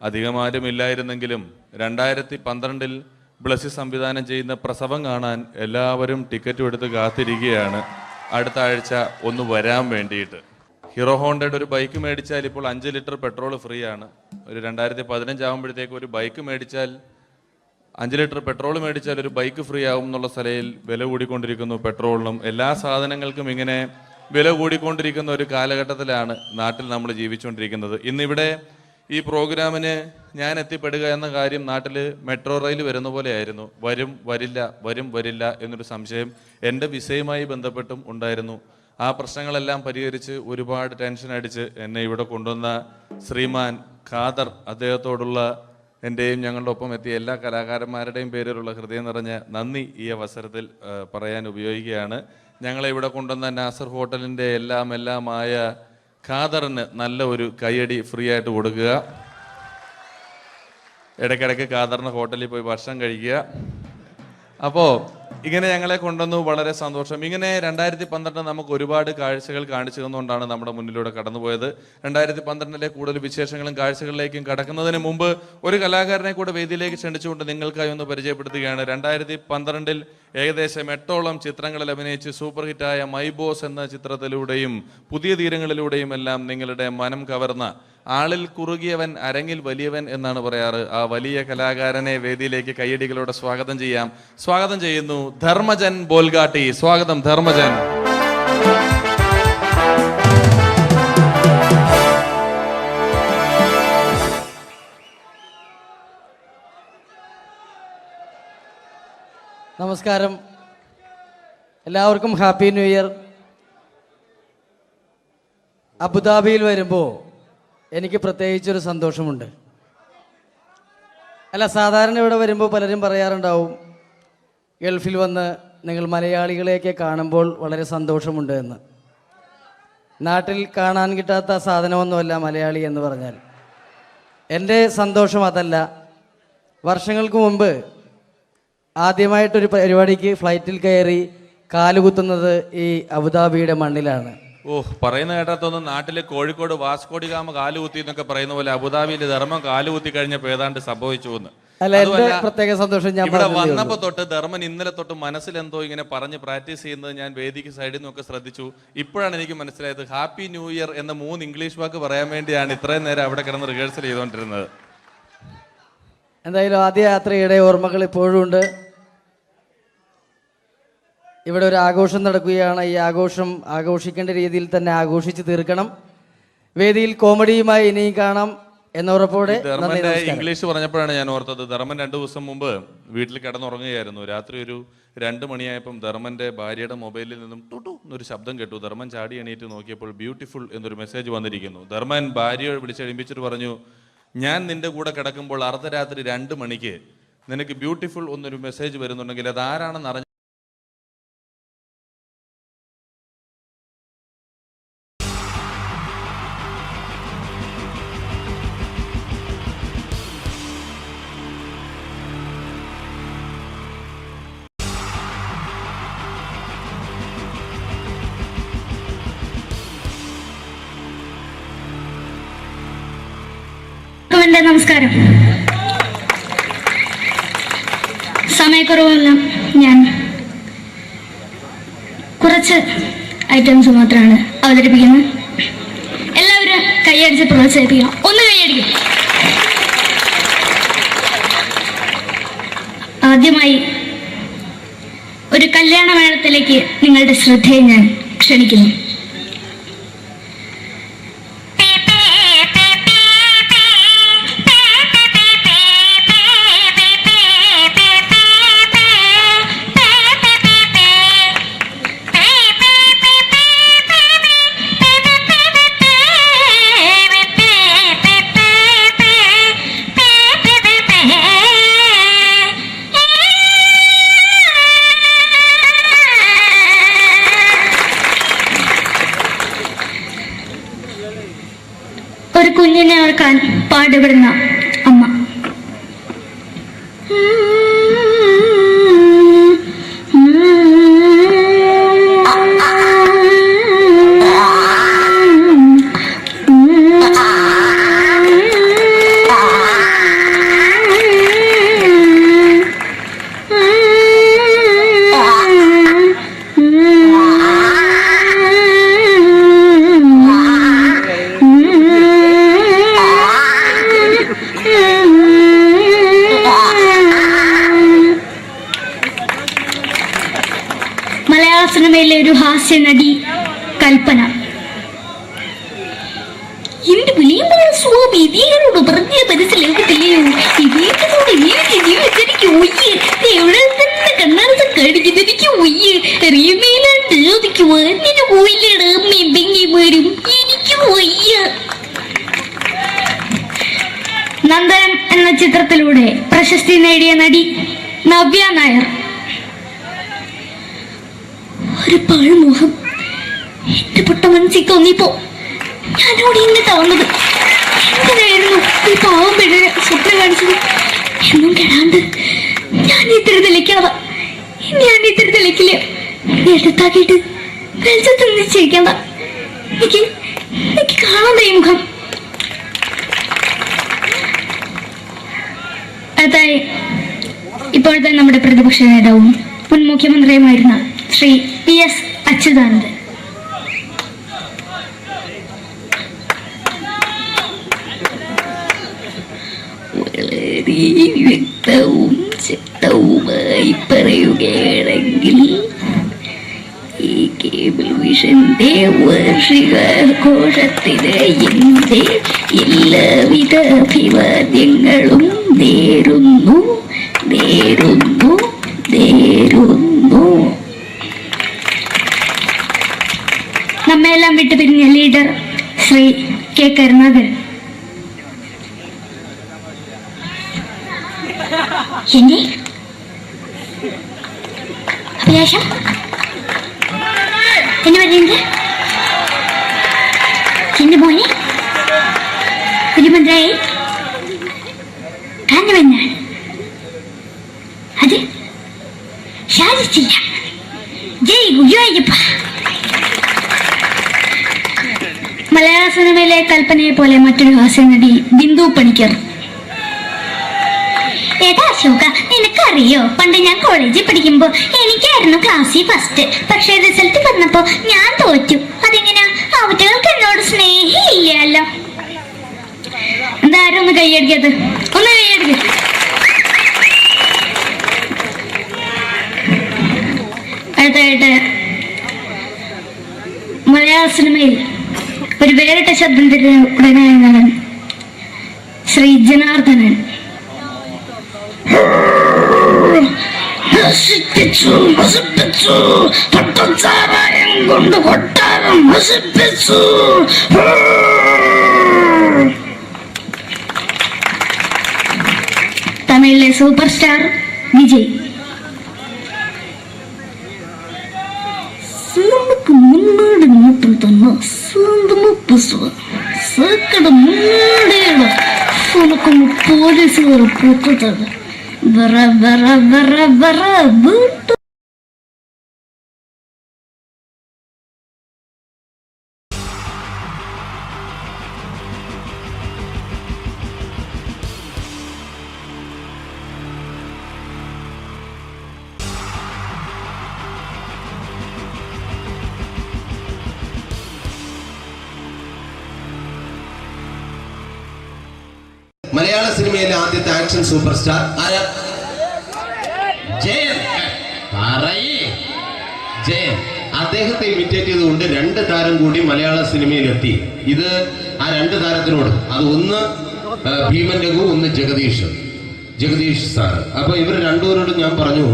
അധികമാരുമില്ലായിരുന്നെങ്കിലും 2012 ബ്ലസ്സി സംവിധാനം ചെയ്യുന്ന പ്രസവം കാണാൻ എല്ലാവരും ടിക്കറ്റും എടുത്ത് കാത്തിരിക്കുകയാണ് അടുത്ത ആഴ്ച ഒന്ന് വരാൻ വേണ്ടിയിട്ട്. ഹീറോ ഹോണ്ടയുടെ ഒരു ബൈക്ക് മേടിച്ചാൽ ഇപ്പോൾ 5 ലിറ്റർ പെട്രോൾ ഫ്രീ ആണ്. ഒരു 2015 ആകുമ്പോഴത്തേക്ക് ഒരു ബൈക്ക് മേടിച്ചാൽ 5 ലിറ്റർ പെട്രോൾ മേടിച്ചാൽ ഒരു ബൈക്ക് ഫ്രീ ആവും എന്നുള്ള സ്ഥലയിൽ വില കൂടിക്കൊണ്ടിരിക്കുന്നു. പെട്രോളിനും എല്ലാ സാധനങ്ങൾക്കും ഇങ്ങനെ വില കൂടിക്കൊണ്ടിരിക്കുന്ന ഒരു കാലഘട്ടത്തിലാണ് നാട്ടിൽ നമ്മൾ ജീവിച്ചുകൊണ്ടിരിക്കുന്നത്. ഇന്നിവിടെ ഈ പ്രോഗ്രാമിന് ഞാൻ എത്തിപ്പെടുക എന്ന കാര്യം നാട്ടിൽ മെട്രോ റെയിൽ വരുന്ന പോലെയായിരുന്നു. വരും വരില്ല എന്നൊരു സംശയം എൻ്റെ വിസയുമായി ബന്ധപ്പെട്ടും ഉണ്ടായിരുന്നു. ആ പ്രശ്നങ്ങളെല്ലാം പരിഹരിച്ച് ഒരുപാട് ടെൻഷൻ അടിച്ച് എന്നെ ഇവിടെ കൊണ്ടുവന്ന ശ്രീമാൻ ഖാദർ, അദ്ദേഹത്തോടുള്ള എൻ്റെയും ഞങ്ങളുടെ ഒപ്പം എത്തിയ എല്ലാ കലാകാരന്മാരുടെയും പേരിലുള്ള ഹൃദയം നിറഞ്ഞ നന്ദി ഈ അവസരത്തിൽ പറയാൻ ഉപയോഗിക്കുകയാണ്. ഞങ്ങളെ ഇവിടെ കൊണ്ടുവന്ന നാസർ ഹോട്ടലിൻ്റെ എല്ലാമായ ഖാദറിന് നല്ല ഒരു കയ്യടി ഫ്രീ ആയിട്ട് കൊടുക്കുക. ഇടയ്ക്കിടയ്ക്ക് ഖാദറിന് ഹോട്ടലിൽ പോയി ഭക്ഷണം കഴിക്കുക. അപ്പോൾ ഇങ്ങനെ ഞങ്ങളെ കൊണ്ടുവന്നു, വളരെ സന്തോഷം. ഇങ്ങനെ 2012 നമുക്ക് ഒരുപാട് കാഴ്ചകൾ കാണിച്ചു തന്നുകൊണ്ടാണ് നമ്മുടെ മുന്നിലൂടെ കടന്നുപോയത്. 2012 കൂടുതൽ വിശേഷങ്ങളും കാഴ്ചകളിലേക്കും കടക്കുന്നതിന് മുമ്പ് ഒരു കലാകാരനെ കൂടെ വേദിയിലേക്ക് ക്ഷണിച്ചുകൊണ്ട് നിങ്ങൾക്കായി ഒന്ന് പരിചയപ്പെടുത്തുകയാണ്. 2012 ഏകദേശം 8ഓളം ചിത്രങ്ങളിൽ അഭിനയിച്ച് സൂപ്പർ ഹിറ്റായ മൈ ബോസ് എന്ന ചിത്രത്തിലൂടെയും പുതിയ തീരങ്ങളിലൂടെയും എല്ലാം നിങ്ങളുടെ മനം കവർന്ന, ആളിൽ കുറുകിയവൻ അരങ്ങിൽ വലിയവൻ എന്നാണ് പറയാറ്, ആ വലിയ കലാകാരനെ വേദിയിലേക്ക് കയ്യടികളോടെ സ്വാഗതം ചെയ്യാം. സ്വാഗതം ചെയ്യുന്നു ധർമ്മജൻ ബോൽഗാട്ടി. സ്വാഗതം ധർമ്മജൻ. നമസ്കാരം, എല്ലാവർക്കും ഹാപ്പി ന്യൂ ഇയർ. അബുദാബിയിൽ വരുമ്പോൾ എനിക്ക് പ്രത്യേകിച്ചൊരു സന്തോഷമുണ്ട്. അല്ല, സാധാരണ ഇവിടെ വരുമ്പോൾ പലരും പറയാറുണ്ടാവും, ഗൾഫിൽ വന്ന് നിങ്ങൾ മലയാളികളെയൊക്കെ കാണുമ്പോൾ വളരെ സന്തോഷമുണ്ട് എന്ന്. നാട്ടിൽ കാണാൻ കിട്ടാത്ത സാധനമൊന്നുമല്ല മലയാളി എന്ന് പറഞ്ഞാൽ. എൻ്റെ സന്തോഷം അതല്ല. വർഷങ്ങൾക്ക് മുമ്പ് ആദ്യമായിട്ടൊരു പരിപാടിക്ക് ഫ്ലൈറ്റിൽ കയറി കാലുകുത്തുന്നത് ഈ അബുദാബിയുടെ മണ്ണിലാണ്. പറയുന്ന കേട്ടാത്തൊന്നും നാട്ടിലെ കോഴിക്കോട് വാസ്കോടി ഗാമ കാലുകുത്തി എന്നൊക്കെ പറയുന്ന പോലെ അബുദാബിയിൽ ധർമ്മം കാലുകുത്തി കഴിഞ്ഞപ്പോൾ ഏതാണ്ട് സംഭവിച്ചു എന്ന്. അല്ല, എന്റെ പ്രത്യേക സന്തോഷം ഞാൻ ഇവിടെ വന്നപ്പോ തൊട്ട് ധർമ്മൻ ഇന്നലെ തൊട്ട് മനസ്സിലെന്തോ ഇങ്ങനെ പറഞ്ഞ് പ്രാക്ടീസ് ചെയ്യുന്നത് ഞാൻ വേദിക്ക് സൈഡിൽ നിന്നൊക്കെ ശ്രദ്ധിച്ചു. ഇപ്പോഴാണ് എനിക്ക് മനസ്സിലായത് ഹാപ്പി ന്യൂ ഇയർ എന്ന 3 ഇംഗ്ലീഷ് വാക്ക് പറയാൻ വേണ്ടിയാണ് ഇത്രയും നേരം അവിടെ കിടന്ന് റിഹേഴ്സൽ ചെയ്തുകൊണ്ടിരുന്നത്. എന്തായാലും ആദ്യ യാത്രയുടെ ഓർമ്മകൾ ഇപ്പോഴും ഉണ്ട്. ഇവിടെ ഒരു ആഘോഷം നടക്കുകയാണ്. ഈ ആഘോഷം ആഘോഷിക്കേണ്ട രീതിയിൽ തന്നെ ആഘോഷിച്ച് തീർക്കണം. വേദിയിൽ കോമഡിയുമായി ഇനിയും കാണാം എന്നുറപ്പോടെ. ധർമ്മന്റെ ഇംഗ്ലീഷ് പറഞ്ഞപ്പോഴാണ് ഞാൻ ഓർത്തത്, ധർമ്മൻ 2 ദിവസം മുമ്പ് വീട്ടിൽ കിടന്നുറങ്ങുകയായിരുന്നു. രാത്രി ഒരു 2 മണിയായപ്പം ധർമ്മന്റെ ഭാര്യയുടെ മൊബൈലിൽ നിന്നും ടുട്ടു എന്നൊരു ശബ്ദം കേട്ടു. ധർമ്മൻ ചാടി എണീറ്റ് നോക്കിയപ്പോൾ ബ്യൂട്ടിഫുൾ എന്നൊരു മെസ്സേജ് വന്നിരിക്കുന്നു. ധർമ്മൻ ഭാര്യയെ വിളിച്ചെഴുപ്പിച്ചിട്ട് പറഞ്ഞു, ഞാൻ നിന്റെ കൂടെ കിടക്കുമ്പോൾ അർദ്ധരാത്രി 2 മണിക്ക് നിനക്ക് ബ്യൂട്ടിഫുൾ എന്നൊരു മെസ്സേജ് വരുന്നുണ്ടെങ്കിൽ അത് ആരാണെന്ന് അറിഞ്ഞ എൻ്റെ നമസ്കാരം. സമയക്കുറവല്ല, ഞാൻ കുറച്ച് ഐറ്റംസ് മാത്രമാണ് അവതരിപ്പിക്കുന്നത്. എല്ലാവരും കൈയടിച്ച് പ്രോത്സാഹിപ്പിക്കണം. ഒന്ന് കൈയടിക്കും. ആദ്യമായി ഒരു കല്യാണമേളത്തിലേക്ക് നിങ്ങളുടെ ശ്രദ്ധയെ ഞാൻ ക്ഷണിക്കുന്നു. ഒരു കുഞ്ഞിനെ ഓർക്കാൻ പാടുപെടുന്ന അമ്മ. മലയാള സിനിമയിലെ ഒരു ഹാസ്യ നടി കൽപ്പന. എന്റെ വിളിയമ്പല സ്വാമി ഇതിനോട് പറഞ്ഞ മനസ്സിലാകത്തില്ലയോ? ഇതിനോട് എനിക്ക് ജീവിതത്തിലേക്ക് ഒയ്യ് എവിടെ തന്നെ കണ്ണാറത്ത് കാണിക്കുന്നത് എനിക്ക് ഒയ്യ് റിയമയിലാണ്ട് ചോദിക്കുക നിന്നെ പോയില്ലേടാ അമ്മയും പെങ്ങിമാരും എനിക്ക് ഒയ്യ. നന്ദനം എന്ന ചിത്രത്തിലൂടെ പ്രശസ്തി നേടിയ നടി നവ്യ നായർ. ഒരു പഴമുഖം എന്റെ പൊട്ട മനസ്സിൽ തോന്നിയപ്പോ ഞാനോട് ഇങ്ങോട്ടാ വന്നത്. എന്തിനായിരുന്നു ഈ പാവം പെണ്ണിനെ സ്വപ്നം കാണിച്ചത്? എന്നും കെടാണ്ട് ഞാൻ ഇത്തിരി തെളിക്കാതെ ഞാൻ ഇത്തിരി തെളിക്കില്ല. എടുത്താക്കിയിട്ട് വെളിച്ചത്ത് നിശ്ചയിക്കണ്ട. എനിക്ക് കാണാൻ ഈ മുഖം. അതായി ഇപ്പോഴത്തെ നമ്മുടെ പ്രതിപക്ഷ നേതാവും മുൻ മുഖ്യമന്ത്രിയുമായിരുന്ന ശ്രീ PS അച്യുതാനന്ദൻ. വളരെ വ്യക്തവും ശക്തവുമായി പറയുകയാണെങ്കിൽ ഈ കേബിൾ വിഷന്റെ വാർഷികാഘോഷത്തിന് എന്റെ എല്ലാവിധ അഭിവാദ്യങ്ങളും നേരുന്നു നേരുന്നു നേരുന്നു. നമ്മെല്ലാം വിട്ടുപിരിഞ്ഞ ലീഡർ ശ്രീ കെ കരുണാകരൻ. എന്റെ അഭിലാഷം എന്നെ പറയുന്നത് എന്റെ മോനെ മുഖ്യമന്ത്രിയായി കാരണവന്നാണ്. അത് സാധിച്ചില്ല. ജയ് ഗുരുവായൂരപ്പ. മലയാള സിനിമയിലെ കൽപ്പനയെ പോലെ മറ്റൊരു ഹാസ്യ നടി ബിന്ദു പണിക്കർ. ഏതാ അശോക, നിനക്കറിയോ പണ്ട് ഞാൻ കോളേജിൽ പഠിക്കുമ്പോ എനിക്കായിരുന്നു ക്ലാസ്സിൽ ഫസ്റ്റ്. പക്ഷെ റിസൾട്ട് വന്നപ്പോ ഞാൻ തോറ്റു. അതെങ്ങനെയാ? അവറ്റകൾക്ക് എന്നോട് സ്നേഹമില്ലല്ലോ. എന്താരും ഒന്ന് കൈയടിക്കത്? ഒന്ന് കൈയടിക്ക. അടുത്തായിട്ട് മലയാള സിനിമയിൽ ഒരു വേറിട്ട ശബ്ദം ഉടനായ നടൻ ശ്രീ ജനാർദ്ദനൻ. നശിപ്പിച്ചു നശിപ്പിച്ചു പട്ടച്ചാരായം കൊണ്ട് കൊട്ടാരം നശിപ്പിച്ചു. തമിഴിലെ സൂപ്പർ സ്റ്റാർ വിജയ്. നമുക്ക് മുന്നോടി നോട്ടം തന്ന സ്വന്തം സക്കട മുന്നോടിയുള്ള ഉനക്കൊന്ന് പോലീസുകാർ പൂത്തത് വറ വറ വറ വറ വീട്ടു. മലയാള സിനിമയിലെ ആദ്യത്തെ ആക്ഷൻ സൂപ്പർ സ്റ്റാർ ആരാ? ജയൻ. ജയൻ. അദ്ദേഹത്തെ ഇമിറ്റേറ്റ് ചെയ്തുകൊണ്ട് 2 താരം കൂടി മലയാള സിനിമയിലെത്തി. ഇത് ആ 2 താരത്തിനോട്, അത് ഒന്ന് ഭീമൻ രഘു, ഒന്ന് ജഗദീഷ് സാർ. അപ്പൊ ഇവർ രണ്ടുപേരോടും ഞാൻ പറഞ്ഞു,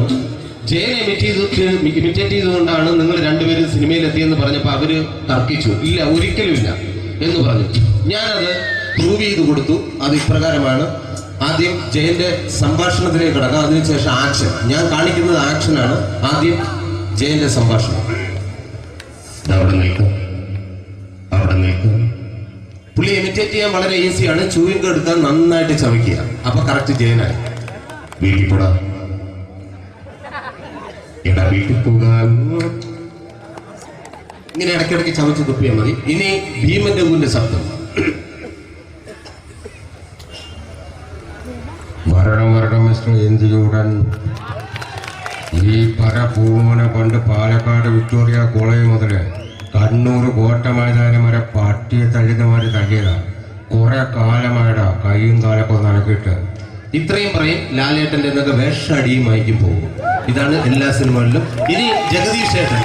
ജയൻ ഇമിറ്റേറ്റ് ചെയ്തുകൊണ്ടാണ് നിങ്ങൾ രണ്ടുപേരും സിനിമയിലെത്തിയെന്ന് പറഞ്ഞപ്പോൾ അവര് തർക്കിച്ചു. ഇല്ല, ഒരിക്കലും ഇല്ല എന്ന് പറഞ്ഞു. ഞാനത് പ്രൂവ് ചെയ്ത് കൊടുത്തു. അത് ഇപ്രകാരമാണ്. ആദ്യം ജയന്റെ സംഭാഷണത്തിലേക്ക് കിടക്കാം, അതിനുശേഷം ആക്ഷൻ. ഞാൻ കാണിക്കുന്നത് ആക്ഷനാണ്. ആദ്യം ജയന്റെ സംഭാഷണം. അവിടെ നിൽക്കും. പുള്ളി ഇമിറ്റേറ്റ് ചെയ്യാൻ വളരെ ഈസിയാണ്. ചൂയിങ് എടുക്കാൻ നന്നായിട്ട് ചവയ്ക്കുക. അപ്പൊ കറക്റ്റ് ജയനായി. വീട്ടിൽ പോടാ, എടാ വീട്ടിൽ പോകാൻ. ഇങ്ങനെ ഇടയ്ക്കിടയ്ക്ക് ചവച്ച് തുപ്പിയാൽ മതി. ഇനി ഭീമൻ രഘുവിന്റെ ശബ്ദം. വരണം മിസ്റ്റർ എന്തിലൂടൻ. ഈ പരപൂമനെ പണ്ട് പാലക്കാട് വിക്ടോറിയ കോളേജ് മുതല് കണ്ണൂർ കോട്ട മൈതാനം വരെ പട്ടിയെ തള്ളുന്നമാര് തള്ളിയതാ. കുറെ കാലമായടാ കൈയും കാലൊക്കെ നടക്കിയിട്ട്. ഇത്രയും പറയും. ലാലേട്ടന്റെ എന്നൊക്കെ വേഷടിയുമായിരിക്കും പോകും. ഇതാണ് എല്ലാ സിനിമകളിലും. ഇനി ജഗദീഷ് ചേട്ടൻ.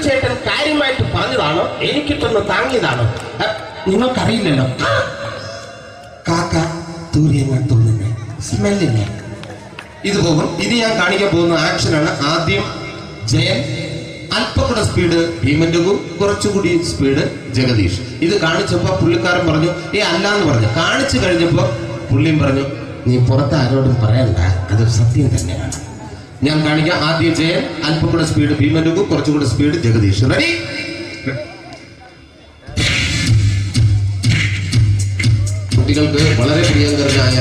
ചേട്ടൻ കാര്യമായിട്ട് പറഞ്ഞതാണോ എനിക്കിട്ടൊന്ന് താങ്ങിയതാണോ? നിങ്ങൾക്കറിയില്ലല്ലോ. കാക്ക തൂരിയങ്ങൾ തോന്നുന്നേ, സ്മെല്ലില്ലേ? ഇത് പോകും. ഇനി ഞാൻ കാണിക്കാൻ പോകുന്ന ആക്ഷനാണ്. ആദ്യം ജയൻ, അല്പം കൂടെ സ്പീഡ് ഭീമൻ രഘു, കുറച്ചുകൂടി സ്പീഡ് ജഗദീഷ്. ഇത് കാണിച്ചപ്പോ പുള്ളിക്കാരൻ പറഞ്ഞു അല്ലാന്ന് പറഞ്ഞു. കാണിച്ചു കഴിഞ്ഞപ്പോ പുള്ളിയും പറഞ്ഞു നീ പുറത്ത് ആരോടും പറയണ്ട, അത് സത്യം തന്നെയാണ്. ഞാൻ കാണിക്കാം. ആദ്യം ജയൻ, അല്പം കൂടെ സ്പീഡ് ഭീമൻ രഘു, കുറച്ചുകൂടെ സ്പീഡ് ജഗദീഷ്. റെഡി? കുട്ടികൾക്ക് വളരെ പ്രിയങ്കരനായ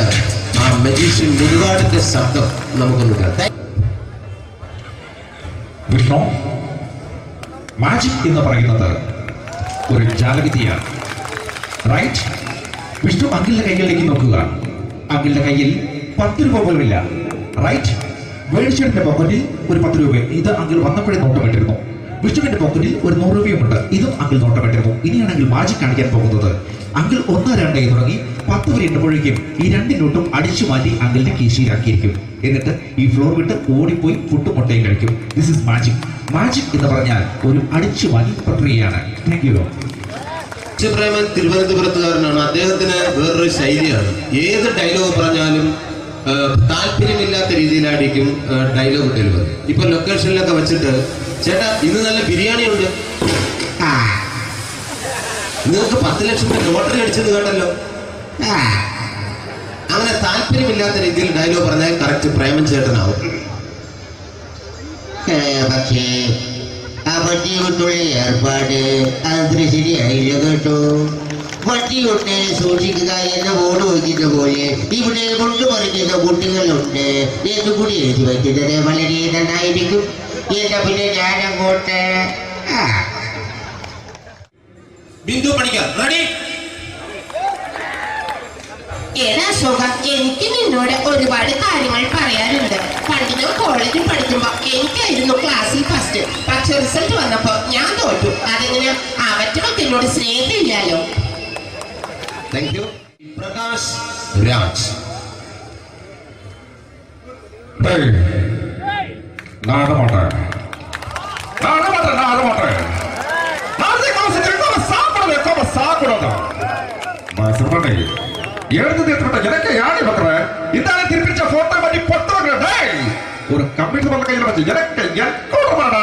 ആ മജീഷ്യൻ മുരുകാടിന്റെ ശബ്ദം നമുക്കൊന്ന് കേൾക്കാം. വിഷ്ണു, മാജിക് എന്ന് പറയുന്നത് ഒരു ജാലവിദ്യയാണ്. റൈറ്റ്? വിഷ്ണു അങ്കിളിന്റെ കൈകളിലേക്ക് നോക്കുക. അങ്കിളിന്റെ കയ്യിൽ 10 രൂപ പോലുമില്ല. റൈറ്റ്? വേണിച്ചേട്ടന്റെ പോക്കറ്റിൽ ഒരു 10 രൂപ. ഇത് അങ്കിൾ വന്നപ്പോഴേ നോട്ടമിട്ടിരുന്നു. വിഷ്ണുവിന്റെ പോക്കറ്റിൽ ഒരു 100 രൂപയുമുണ്ട്. ഇതും അങ്കിൾ നോട്ടമിട്ടിരുന്നു. ഇനിയാണെങ്കിൽ മാജിക് കാണിക്കാൻ പോകുന്നത്. അങ്കിൾ 1, 2 തുടങ്ങി 10 വരെ ഇട്ടപ്പോഴേക്കും ഈ 2 നോട്ടും അടിച്ചു മാറ്റി അങ്കിളിന്റെ കീശയിലാക്കിയിരിക്കും. എന്നിട്ട് ഈ ഫ്ലോർ വിട്ട് ഓടിപ്പോയി പുട്ടുമുട്ടയും കഴിക്കും. This is magic. മാജിക് എന്ന് പറഞ്ഞാൽ ഒരു അടിച്ചു മാറ്റി പ്രക്രിയയാണ്. Thank you. പ്രേമൻ തിരുവനന്തപുരത്തുകാരനാണ്. അദ്ദേഹത്തിന് വേറൊരു ശൈലിയാണ്. ഏത് ഡയലോഗ് പറഞ്ഞാലും താല്പര്യമില്ലാത്ത രീതിയിലായിരിക്കും ഡയലോഗ് ഡെലിവറി. ഇപ്പൊ ലൊക്കേഷനിലൊക്കെ വെച്ചിട്ട് ചേട്ടാ ഇന്ന് നല്ല ബിരിയാണി ഉണ്ട്, നിങ്ങൾക്ക് 10 ലക്ഷം ലോട്ടറി അടിച്ചത് കേട്ടല്ലോ. അങ്ങനെ താല്പര്യമില്ലാത്ത രീതിയിൽ ഡയലോഗ് പറഞ്ഞാൽ കറക്റ്റ് പ്രേമൻ ചേട്ടനാവും. പക്ഷേ ആ വട്ടിയുള്ള ഏർപ്പാട് അത്ര ശരിയായില്ല കേട്ടോ. വട്ടിയുണ്ട്, സൂക്ഷിക്കുക എന്ന ബോർഡ് വയ്ക്കുന്ന പോലെ ഇവിടെ കൊണ്ടുപറിക്കുന്ന കുട്ടികളുണ്ട് എന്ന് കൂടി എഴുതി വയ്ക്കുന്നത് വളരെ നന്നായിരിക്കും. എന്നാ പിന്നെ ഞാനങ്ങോട്ട് ബിന്ദു പണിക്കർ. റെഡി? ഏതാ സുഖം. എനിക്ക് നിന്നോട് ഒരുപാട് കാര്യങ്ങൾ പറയാനുണ്ട്. പണ്ട് ഞാൻ കോളേജിൽ പഠിക്കുമ്പോ എനിക്കായിരുന്നു ക്ലാസ്സിൽ ഫസ്റ്റ്. പക്ഷെ റിസൾട്ട് വന്നപ്പോ ഞാൻ തോറ്റു. അതെങ്ങനെ അവറ്റൊക്കെ എന്നോട് സ്നേഹമില്ലല്ലോ. Thank you. പ്രകാശ് രാജ്. ஒரு கம்ப்யூட்டர் பண்ண கையில வச்சு எனக்கு எக்கோடமாடா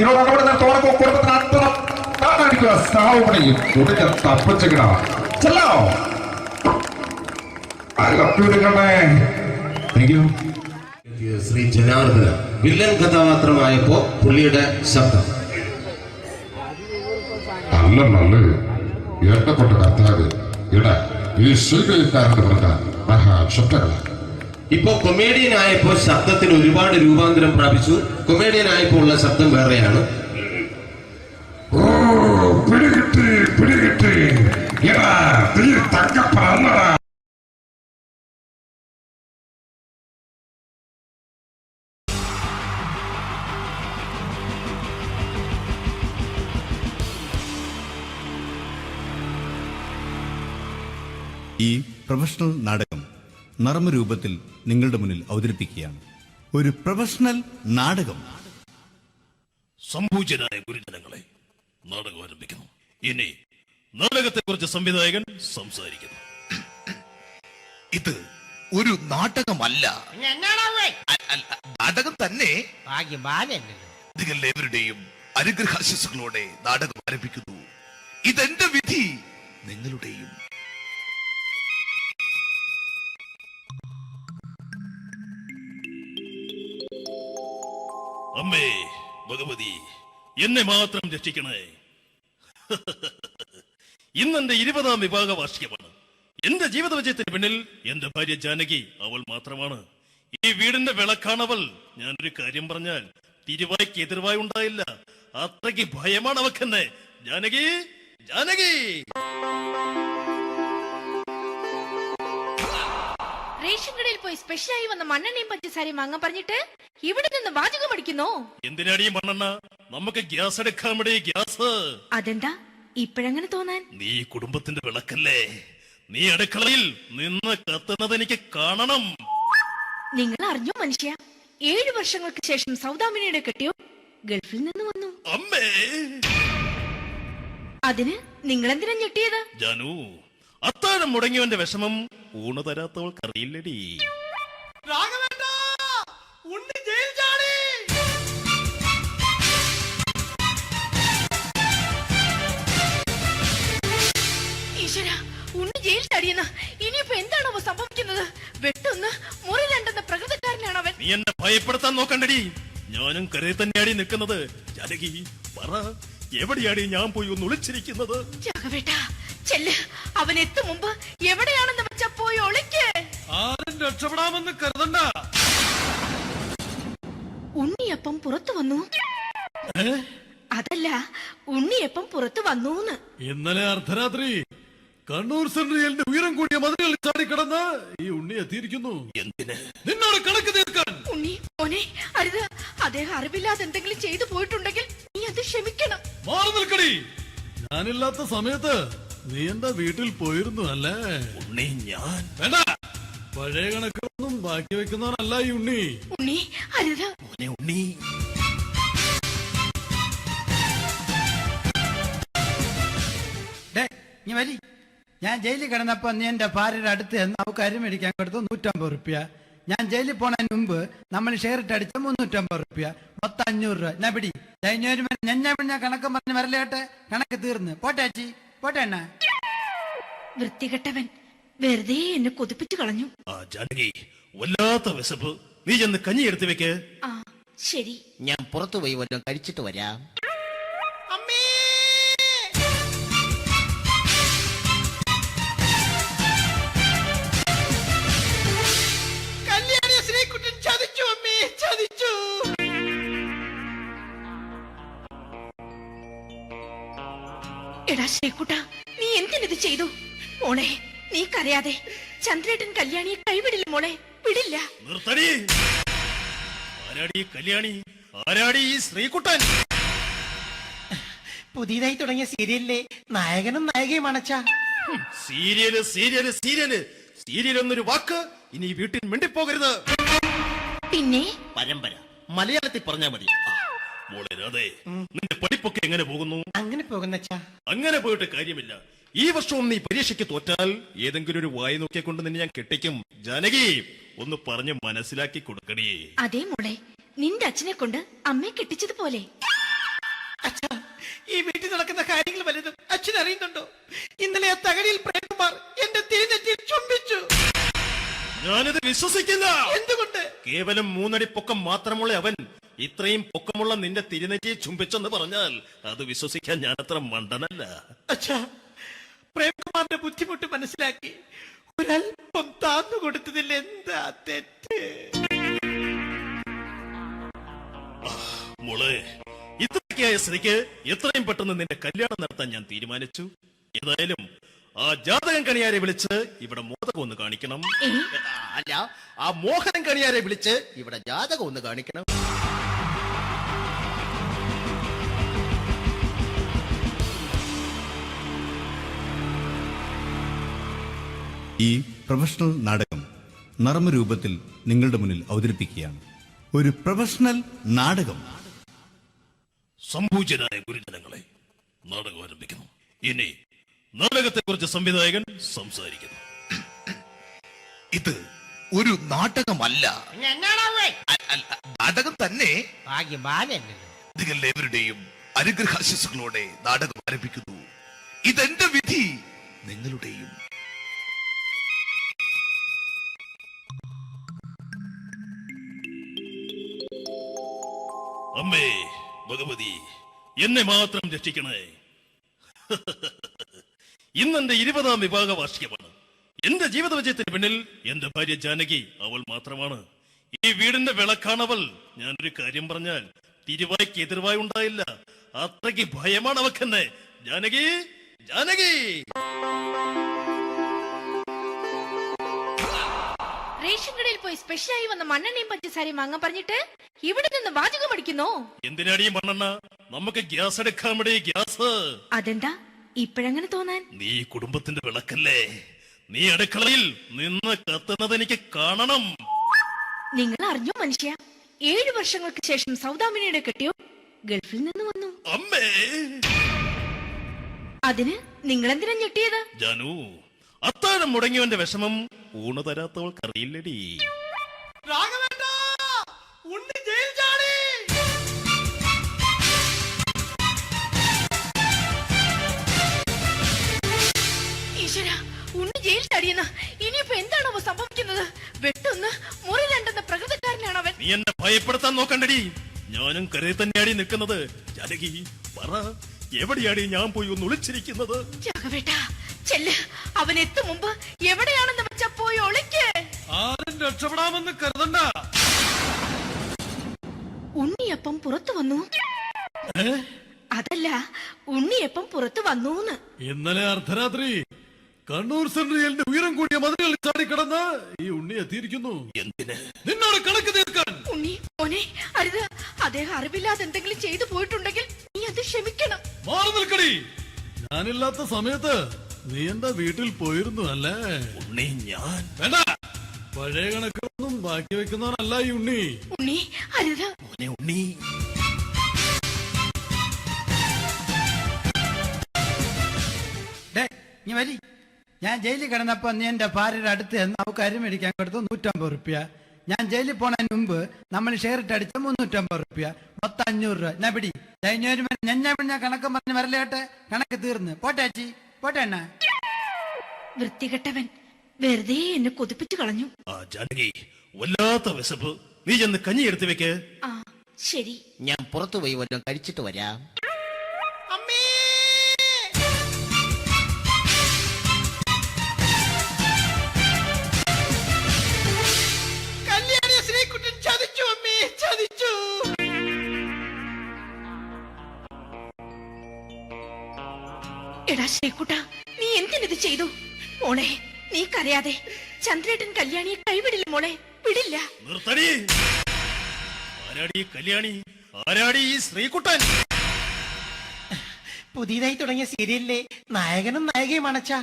இதோட நம்ம தோறக்கோ குடும்பத்தை அத்தனை நான் அடிக்கிற சாவு முடியும் உடைய தப்பிச்சுக்கடா செல்லோ ശ്രീ ജനാർദ്ദന. വില്ലൻ കഥാപാത്രമായപ്പോ പുള്ളിയുടെ ശബ്ദം. നല്ല നല്ല ഏട്ടപ്പെട്ട കർത്താവ് ഇട ഈ സ്വീകരിക്കാരുടെ പ്രധാന മഹാശബ്ദങ്ങള. ഇപ്പൊ കൊമേഡിയൻ ആയപ്പോ ശബ്ദത്തിന് ഒരുപാട് രൂപാന്തരം പ്രാപിച്ചു. കൊമേഡിയൻ ആയപ്പോ ഉള്ള ശബ്ദം വേറെയാണ്. ഓ പിടികിട്ടി തങ്കപ്പറന്നടാ. ഈ പ്രൊഫഷണൽ നാടകം നർമ്മരൂപത്തിൽ നിങ്ങളുടെ മുന്നിൽ അവതരിപ്പിക്കുകയാണ്. ഒരു പ്രൊഫഷണൽ നാടകം. സംപൂജ്യരായ ഗുരുജനങ്ങളെ, നാടകം ആരംഭിക്കുന്നു. ഇനി നാടകത്തെ കുറിച്ച് സംവിധായകൻ സംസാരിക്കുന്നു. ഇത് ഒരു നാടകമല്ല, നാടകം തന്നെ. നിങ്ങളെവരുടെയും അനുഗ്രഹാശിസുകളോടെ നാടകം ആരംഭിക്കുന്നു. ഇതെന്റെ വിധി, നിങ്ങളുടെയും. അമ്മേ ഭഗവതി, എന്നെ മാത്രം രക്ഷിക്കണേ. ഇന്നെന്റെ 20ാം വിവാഹ വാർഷികമാണ്. എന്റെ ജീവിത വിജയത്തിന് പിന്നിൽ എന്റെ ഭാര്യ ജാനകി അവൾ മാത്രമാണ്. ഈ വീടിന്റെ വിളക്കാണവൾ. ഞാനൊരു കാര്യം പറഞ്ഞാൽ തിരുവായ്ക്ക് എതിർവായി ഉണ്ടായില്ല. അത്രയ്ക്ക് ഭയമാണ് അവക്കെന്നെ. ജാനകി, ജാനകി. റേഷൻ കടയിൽ പോയി സ്പെഷ്യലായി വന്ന മണ്ണെണ്ണയും പഞ്ചസാരയും വാങ്ങാൻ പറഞ്ഞിട്ട് ഇവിടെ നിന്ന് വാചകം അടിക്കുന്നോ? എന്തിനാടി മണ്ണെണ്ണ? നമുക്ക് ഗ്യാസ് എടുക്കാൻ ഗ്യാസ്. അതെന്താ ഇപ്പഴങ്ങനെ തോന്നാൻ? നീ കുടുംബത്തിന്റെ വിളക്കല്ലേ. നീ അടുക്കളയിൽ നിന്ന് കത്തുന്നത് എനിക്ക് കാണണം. നിങ്ങൾ അറിഞ്ഞോ മനുഷ്യ, 7 വർഷങ്ങൾക്ക് ശേഷം സൗദാമിനിയുടെ കെട്ടിയോ ഗൾഫിൽ നിന്ന് വന്നു. അമ്മേ, അതിന് നിങ്ങൾ എന്തിനാ ഞെട്ടിയത്? ജാനു, അത്താഴം മുടങ്ങിയവന്റെ വിഷമം ഊണ് തരാത്തവൾക്ക് അറിയില്ലടി. ഈശ്വര, ഉണ്ണി ജയിൽ ചാടിയെന്ന. ഇനിയിപ്പോ എന്താണോ സംഭവിക്കുന്നത്? വെട്ടൊന്ന് മുറി രണ്ടെന്ന പ്രകൃതക്കാരനാണ് അവൻ. നീ എന്നെ ഭയപ്പെടുത്താൻ നോക്കണ്ടടി. ഞാനും കരയിൽ തന്നെയാടി നിൽക്കുന്നത്. ജാനകി പറ, എവിടെയാടി ഞാൻ പോയി ഒന്ന് ഒളിച്ചിരിക്കുന്നത്? രാഘവേട്ടാ, ചെല്ല്. അവൻ എത്തും മുമ്പ് എവിടെയാണെന്ന് വെച്ചാ പോയി ഒളിക്ക്. ആരും രക്ഷപ്പെടാമെന്ന് കരുതണ്ട. ഉണ്ണിയപ്പം പുറത്തു വന്നു. അതല്ല, ഉണ്ണിയപ്പം പുറത്തു വന്നൂന്ന്. ഇന്നലെ അർദ്ധരാത്രി കണ്ണൂർ സെൻട്രലിന്റെ ഉയരം കൂടിയ മതിലുകളിൽ ചാടിക്കിടന്ന് ഈ ഉണ്ണി എത്തിയിരിക്കുന്നു. എന്തിന്? നിന്നോട് കണക്ക് തീർക്കാൻ. ഉണ്ണി മോനെ, അരുത്. അദ്ദേഹം അറിവില്ലാതെ എന്തെങ്കിലും ചെയ്തു പോയിട്ടുണ്ടെങ്കിൽ നീ അത് ക്ഷമിക്കണം. മാറി നിൽക്കടി. ഞാനില്ലാത്ത സമയത്ത് നീ എന്റെ വീട്ടിൽ പോയിരുന്നു അല്ലേ? ഉണ്ണി, ഞാൻ വേണ്ട. പഴയ കണക്കൊന്നും ബാക്കി വെക്കുന്നവനല്ല ഈ ഉണ്ണി. ഉണ്ണി അരുത്. ഉണ്ണി, നീ വരി. ഞാൻ ജയിലിൽ കിടന്നപ്പോ നീ എന്റെ ഭാര്യയുടെ അടുത്ത് നമുക്ക് അരി മേടിക്കാൻ കൊടുത്തു 150 റുപ്യ. ഞാൻ ജയിലിൽ പോണതിന് മുമ്പ് നമ്മൾ ഷെയർ ഇട്ട് അടിച്ച 350 റുപ്യ, മൊത്തം 500 രൂപ. ഞാൻ പിടി. ഞാൻ കണക്ക് പറഞ്ഞ് വരലേട്ടെ. കണക്ക് തീർന്ന്. പോട്ടെ അച്ചി, പോട്ടെ അണ്ണ. വൃത്തികെട്ടവൻ വെറുതെ എന്നെ കൊതിപ്പിച്ചു കളഞ്ഞു. ജാനകി, വല്ലാത്ത വിശപ്പ്. നീ ചെന്ന് കഞ്ഞി എടുത്തു വെക്ക്. ആ ശരി. ഞാൻ പുറത്തു പോയി വല്ലതും കഴിച്ചിട്ട് വരാം. എടാ ശ്രീകുട്ടാ, നീ എന്തിനിത് ചെയ്തു? മോളെ, നീ കരയാതെ. ചന്ദ്രേട്ടൻ കല്യാണിയെ കൈവിടില്ല മോളെ, വിടില്ല. നിർത്തടി. ആരാടി കല്യാണി? ആരാടി ഈ ശ്രീകുട്ടൻ? പുതിയതായി തുടങ്ങിയ സീരിയലിലെ നായകനും നായികയും അണച്ചാ. സീരിയല് സീരിയല് സീരിയല് സീരിയൽ എന്നൊരു വാക്ക് ഇനി വീട്ടിൽ മിണ്ടിപ്പോകരുത്. പിന്നെ പരമ്പര മലയാളത്തിൽ പറഞ്ഞാ മതി. മോളെ രാധേ, നിന്റെ പഠിപ്പൊക്കെ എങ്ങനെ പോകുന്നു? അങ്ങനെ പോകുന്ന അങ്ങനെ പോയിട്ട് കാര്യമില്ല. ഈ വർഷവും നീ പരീക്ഷയ്ക്ക് തോറ്റാൽ ഏതെങ്കിലും ഒരു വായി നോക്കിയെ കൊണ്ട് നിന്നെ ഞാൻ കെട്ടിക്കും. ജാനകി, ഒന്ന് പറഞ്ഞ് മനസ്സിലാക്കി കൊടുക്കണേ. അതേ മോളെ, നിന്റെ അച്ഛനെ കൊണ്ട് അമ്മയെ കെട്ടിച്ചതുപോലെ. ഈ വീട്ടിൽ നടക്കുന്ന കാര്യങ്ങൾ വലുതും അച്ഛൻ അറിയുന്നുണ്ടോ? ഇന്നലെ ആ തകഴിയിൽ പ്രേംകുമാർ എന്റെ തിരിഞ്ഞെറ്റിയിൽ ചുംബിച്ചു. ഞാനിത് വിശ്വസിക്കില്ല. എന്തുകൊണ്ട്? കേവലം 3 അടി പൊക്കം മാത്രമുള്ള അവൻ ഇത്രയും പൊക്കമുള്ള നിന്റെ തിരുനെറ്റിയെ ചുംബിച്ചെന്ന് പറഞ്ഞാൽ അത് വിശ്വസിക്കാൻ ഞാൻ അത്ര മണ്ടനല്ല. അച്ഛാ, പ്രേംകുമാറിന്റെ ബുദ്ധിമുട്ട് മനസ്സിലാക്കി ഒരല്പം താന്നു കൊടുത്തതിൽ എന്താ തെറ്റ്? മോളെ, ഇത്രയ്ക്കായ സ്ഥിതിക്ക് എത്രയും പെട്ടെന്ന് നിന്റെ കല്യാണം നടത്താൻ ഞാൻ തീരുമാനിച്ചു. ഏതായാലും ആ ജാതകം കണിയാരെ വിളിച്ച് ഇവിടെ മോദകം ഒന്ന് കാണിക്കണം. അല്ല, ആ മോഹനം കണിയാരെ വിളിച്ച് ഇവിടെ ജാതകം ഒന്ന് കാണിക്കണം. ഈ പ്രൊഫഷണൽ നാടകം നർമ്മരൂപത്തിൽ നിങ്ങളുടെ മുന്നിൽ അവതരിപ്പിക്കുകയാണ്. ഒരു പ്രൊഫഷണൽ നാടകം. സംപൂജ്യരായ ഗുരുജനങ്ങളെ, നാടകം ആരംഭിക്കുന്നു. ഇനി നാടകത്തെക്കുറിച്ച് സംവിധായകൻ സംസാരിക്കുന്നു. ഇത് ഒരു നാടകമല്ല, നാടകം തന്നെ. നിങ്ങളെവരുടെയും അനുഗ്രഹാശിസുകളോടെ നാടകം ആരംഭിക്കുന്നു. ഇതെന്റെ വിധി, നിങ്ങളുടെയും. അമ്മേ ഭഗവതി, എന്നെ മാത്രം രക്ഷിക്കണേ. ഇന്നെന്റെ 20ാം വിവാഹ വാർഷികമാണ്. എന്റെ ജീവിത വിജയത്തിന് പിന്നിൽ എന്റെ ഭാര്യ ജാനകി അവൾ മാത്രമാണ്. ഈ വീടിന്റെ വിളക്കാണവൾ. ഞാനൊരു കാര്യം പറഞ്ഞാൽ തിരുവായ്ക്ക് എതിർവായി ഉണ്ടായില്ല. അത്രയ്ക്ക് ഭയമാണ് അവക്കെന്നെ. ജാനകി, ജാനകി. റേഷൻ കടയിൽ പോയി സ്പെഷ്യലായി വന്ന മണ്ണെണ്ണയും പഞ്ചസാരയും വാങ്ങാൻ പറഞ്ഞിട്ട് ഇവിടെ നിന്ന് വാചകം അടിക്കുന്നോ? എന്തിനാടി മണ്ണെണ്ണ? നമുക്ക് ഗ്യാസ് എടുക്കാൻ വേണ്ടി ഗ്യാസ്. അതെന്താ ഇപ്പോഴങ്ങനെ തോന്നാൻ? നീ കുടുംബത്തിന്റെ വിളക്കല്ലേ. നീ അടുക്കളയിൽ നിന്ന് കത്തുന്നത് എനിക്ക് കാണണം. നിങ്ങൾ അറിഞ്ഞോ മനുഷ്യ, 7 വർഷങ്ങൾക്ക് ശേഷം സൗദാമിനിയുടെ കെട്ടിയോ ഗൾഫിൽ നിന്ന് വന്നു. അമ്മേ, അതിന് നിങ്ങൾ എന്തിനാ ഞെട്ടിയത്? ജാനു, അത്താഴം മുടങ്ങിയവന്റെ വിഷമം ഊണ് തരാത്തവൾക്ക് അറിയില്ലടി. ഈശ്വര, ഉണ്ണി ജയിൽ ചാടിയെന്ന. ഇനിയിപ്പോ എന്താണോ സംഭവിക്കുന്നത്? വെട്ടൊന്ന് മുറി രണ്ടെന്ന പ്രകൃതക്കാരനാണ് അവൻ. നീ എന്നെ ഭയപ്പെടുത്താൻ നോക്കണ്ടടി. ഞാനും കരയിൽ തന്നെയാടി നിൽക്കുന്നത്. ജാനകി പറ, എവിടെയാടി ഞാൻ പോയി ഒന്ന് ഒളിച്ചിരിക്കുന്നത്? രാഘവേട്ടാ, ചെല്ല്. അവൻ എത്തും മുമ്പ് എവിടെയാണെന്ന് വെച്ചാ പോയി ഒളിക്ക്. ആരും രക്ഷപ്പെടാമെന്ന് കരുതണ്ട. ഉണ്ണിയപ്പം പുറത്തു വന്നു. അതല്ല, ഉണ്ണിയപ്പം പുറത്തു വന്നൂന്ന്. ഇന്നലെ അർദ്ധരാത്രി കണ്ണൂർ സെൻട്രലിന്റെ ഉയരം കൂടിയ മതിലുകളിൽ ചാടിക്കിടന്ന് ഈ ഉണ്ണി എത്തിയിരിക്കുന്നു. എന്തിന്? നിന്നോട് കണക്ക് തീർക്കാൻ. ഉണ്ണി മോനെ, അരുത്. അദ്ദേഹം അറിവില്ലാതെ എന്തെങ്കിലും ചെയ്തു പോയിട്ടുണ്ടെങ്കിൽ നീ അത് ക്ഷമിക്കണം. മാറി നിൽക്കടി. ഞാനില്ലാത്ത സമയത്ത് നീ എന്റെ വീട്ടിൽ പോയിരുന്നു അല്ലേ? ഉണ്ണി, ഞാൻ വേണ്ട. പഴയ കണക്കൊന്നും ബാക്കി വെക്കുന്നവനല്ല ഈ ഉണ്ണി. ഉണ്ണി അരുത്. ഉണ്ണി, നീ വരി. ഞാൻ ജയിലിൽ കിടന്നപ്പോ നീ എന്റെ ഭാര്യയുടെ അടുത്ത് നമുക്ക് അരി മേടിക്കാൻ കൊടുത്തു 150 റുപ്യ. ഞാൻ ജയിലിൽ പോണതിന് മുമ്പ് നമ്മൾ ഷെയർ ഇട്ട് അടിച്ച 350 റുപ്യ, മൊത്തം 500 രൂപ. ഞാൻ പിടി. ഞാൻ കണക്ക് പറഞ്ഞ് വരലേട്ടെ. കണക്ക് തീർന്ന്. പോട്ടെ അച്ചി, പോട്ടെ അണ്ണ. വൃത്തികെട്ടവൻ വെറുതെ എന്നെ കൊതിപ്പിച്ചു കളഞ്ഞു. ജാനകി, വല്ലാത്ത വിശപ്പ്. നീ ചെന്ന് കഞ്ഞി എടുത്തു വെക്ക്. ആ ശരി. ഞാൻ പുറത്തു പോയി വല്ലതും കഴിച്ചിട്ട് വരാം. എടാ ശ്രീകുട്ടാ, നീ എന്തിനിത് ചെയ്തു? മോളെ, നീ കരയാതെ. ചന്ദ്രേട്ടൻ കല്യാണിയെ കൈവിടില്ല മോളെ, വിടില്ല. നിർത്തടി. ആരാടി കല്യാണി? ആരാടി ഈ ശ്രീകുട്ടൻ? പുതിയതായി തുടങ്ങിയ സീരിയലിലെ നായകനും നായികയും അണച്ചാ.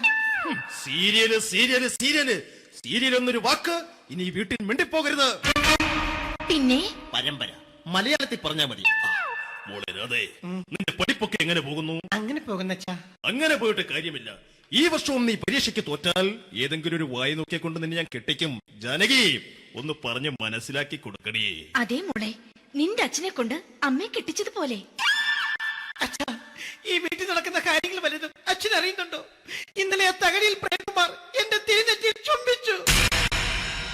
സീരിയല് സീരിയല് സീരിയല് സീരിയൽ എന്നൊരു വാക്ക് ഇനി വീട്ടിൽ മിണ്ടിപ്പോകരുത്. പിന്നെ പരമ്പര മലയാളത്തിൽ പറഞ്ഞാ മതി. മോളെ രാധേ, നിന്റെ പഠിപ്പൊക്കെ എങ്ങനെ പോകുന്നു? അങ്ങനെ പോകുന്നച്ചാ. അങ്ങനെ പോയിട്ട് കാര്യമില്ല. ഈ വർഷവും നീ പരീക്ഷയ്ക്ക് തോറ്റാൽ ഏതെങ്കിലും ഒരു വായി നോക്കിക്കൊണ്ട് നിന്നെ ഞാൻ കെട്ടിക്കും. ജാനകി, ഒന്ന് പറഞ്ഞ് മനസ്സിലാക്കി കൊടുക്കണേ. അതേ മോളെ, നിന്റെ അച്ഛനെ കൊണ്ട് അമ്മയെ കെട്ടിച്ചതുപോലെ. അച്ഛാ, ഈ വീട്ടിൽ നടക്കുന്ന കാര്യങ്ങൾ വലുതും അച്ഛൻ അറിയുന്നുണ്ടോ? ഇന്നലെ ആ തകഴിയിൽ പ്രേംകുമാർ എന്റെ തിരിഞ്ഞെറ്റിയിൽ ചുംബിച്ചു.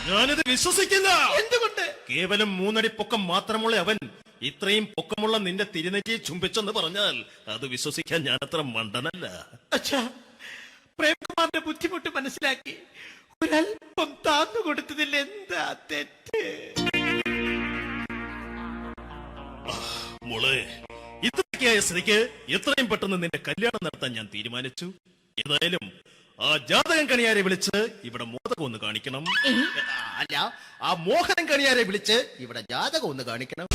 ഞാനിത് വിശ്വസിക്കില്ല. എന്തുകൊണ്ട്? കേവലം 3 അടി പൊക്കം മാത്രമുള്ള അവൻ ഇത്രയും പൊക്കമുള്ള നിന്റെ തിരുനെറ്റിയെ ചുംബിച്ചെന്ന് പറഞ്ഞാൽ അത് വിശ്വസിക്കാൻ ഞാൻ അത്ര മണ്ടനല്ല. അച്ഛാ, പ്രേംകുമാറിന്റെ ബുദ്ധിമുട്ട് മനസ്സിലാക്കി ഒരല്പം താന്നു കൊടുത്തതിൽ എന്താ തെറ്റ്? മോളെ, ഇത്രയ്ക്കായ സ്ഥിതിക്ക് എത്രയും പെട്ടെന്ന് നിന്റെ കല്യാണം നടത്താൻ ഞാൻ തീരുമാനിച്ചു. ഏതായാലും ആ ജാതകം കണിയാരെ വിളിച്ച് ഇവിടെ മോദകം ഒന്ന് കാണിക്കണം. അല്ല, ആ മോഹനം കണിയാരെ വിളിച്ച് ഇവിടെ ജാതകം ഒന്ന് കാണിക്കണം.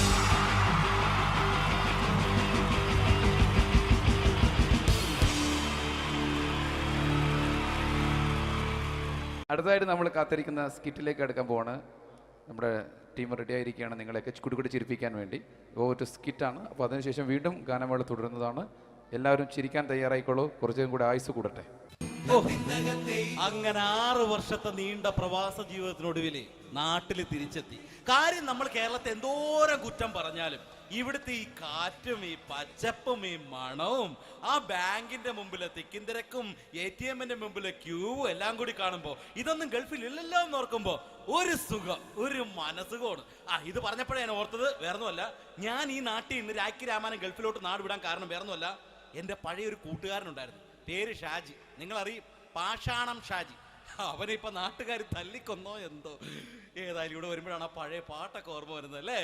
അടുത്തതായിട്ട് നമ്മൾ കാത്തിരിക്കുന്ന സ്കിറ്റിലേക്ക് അടുക്കാൻ പോവാണ്. നമ്മുടെ ടീം റെഡി ആയിരിക്കുകയാണ് നിങ്ങളെയൊക്കെ കുടുകുടി ചിരിപ്പിക്കാൻ വേണ്ടി. ഒരു സ്കിറ്റാണ്. അപ്പോൾ അതിനുശേഷം വീണ്ടും ഗാനമേള തുടരുന്നതാണ്. എല്ലാവരും ചിരിക്കാൻ തയ്യാറായിക്കോളൂ. കുറച്ചും കൂടെ ആയുസ് കൂടട്ടെ. അങ്ങനെ 6 വർഷത്തെ നീണ്ട പ്രവാസ ജീവിതത്തിനൊടുവിൽ നാട്ടിൽ തിരിച്ചെത്തി. കാര്യം നമ്മൾ കേരളത്തെ എന്തോരം കുറ്റം പറഞ്ഞാലും ഇവിടുത്തെ ഈ കാറ്റും ഈ പച്ചപ്പും ഈ മണവും ആ ബാങ്കിന്റെ മുമ്പിലെ തിക്കും തിരക്കും ATM-ന്റെ മുമ്പിലെ ക്യൂവും എല്ലാം കൂടി കാണുമ്പോൾ ഇതൊന്നും ഗൾഫിൽ ഇല്ലല്ലോ എന്ന് ഓർക്കുമ്പോൾ ഒരു സുഖം, ഒരു മനസ്സുഖമാണ്. ഇത് പറഞ്ഞപ്പോഴേ ഞാൻ ഓർത്തത് വേറൊന്നുമല്ല, ഞാൻ ഈ നാട്ടിൽ നിന്ന് രാഖി രാമാനം ഗൾഫിലോട്ട് നാട് വിടാൻ കാരണം വേറൊന്നുമല്ല, എൻ്റെ പഴയൊരു കൂട്ടുകാരനുണ്ടായിരുന്നു, പേര് ഷാജി. നിങ്ങളറിയും, പാഷാണം ഷാജി. അവനെ ഇപ്പൊ നാട്ടുകാർ തല്ലിക്കൊന്നോ എന്തോ. ഏതായാലും ഇവിടെ വരുമ്പോഴാണ് ആ പഴയ പാട്ടൊക്കെ ഓർമ്മ വരുന്നത് അല്ലേ.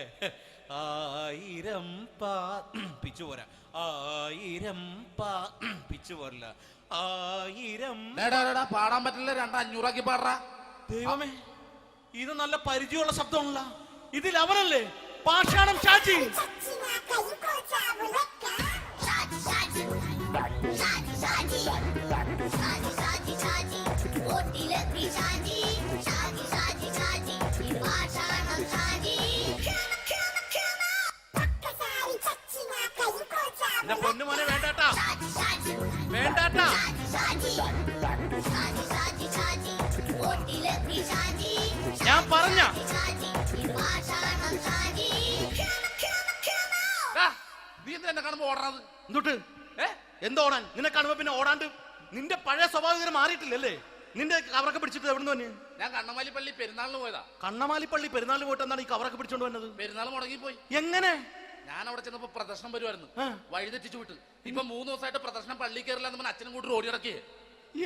1000 പിച്ചു പോരാ, 1000 പിച്ചു പോരില്ല, 1000 പാടാൻ പറ്റില്ല, 200 പാടാ. ദൈവമേ, ഇത് നല്ല പരിചയമുള്ള ശബ്ദമാണല്ലോ. ഇതിൽ അവനല്ലേ പാഷാണം ഷാജി? പൊന്നുമോനെ വേണ്ടാട്ടാ, വേണ്ടാട്ടാ. ഞാൻ പറഞ്ഞ നീ എന്നെ കാണുമ്പോ ഓടാത് എന്തൊട്ട്? എന്തോടാൻ? നിന്നെ കാണുമ്പോ പിന്നെ ഓടാണ്ട് നിന്റെ പഴയ സ്വഭാവം മാറിയിട്ടില്ലല്ലേ? നിന്റെ കവറൊക്കെ പിടിച്ചിട്ട് എവിടുന്ന് തന്നെ? ഞാൻ കണ്ണമാലി പള്ളി പെരുന്നാളിന് പോയതാ. കണ്ണമാലി പള്ളി പെരുന്നാളിന് പോയിട്ട് എന്താണ് ഈ കവറൊക്കെ പിടിച്ചോണ്ട് വന്നത്? പെരുന്നാൾ മുടങ്ങിപ്പോയി. എങ്ങനെ? ഞാൻ അവിടെ ചെന്നപ്പോ പ്രദർശനം വരുമായിരുന്നു, വഴിതെറ്റിച്ചു വിട്ടു. ഇപ്പൊ 3 ദിവസമായിട്ട് പ്രദർശനം പള്ളി കയറില്ല എന്ന് അച്ഛനും കൂട്ടി ഓടി ഇറക്കിയേ.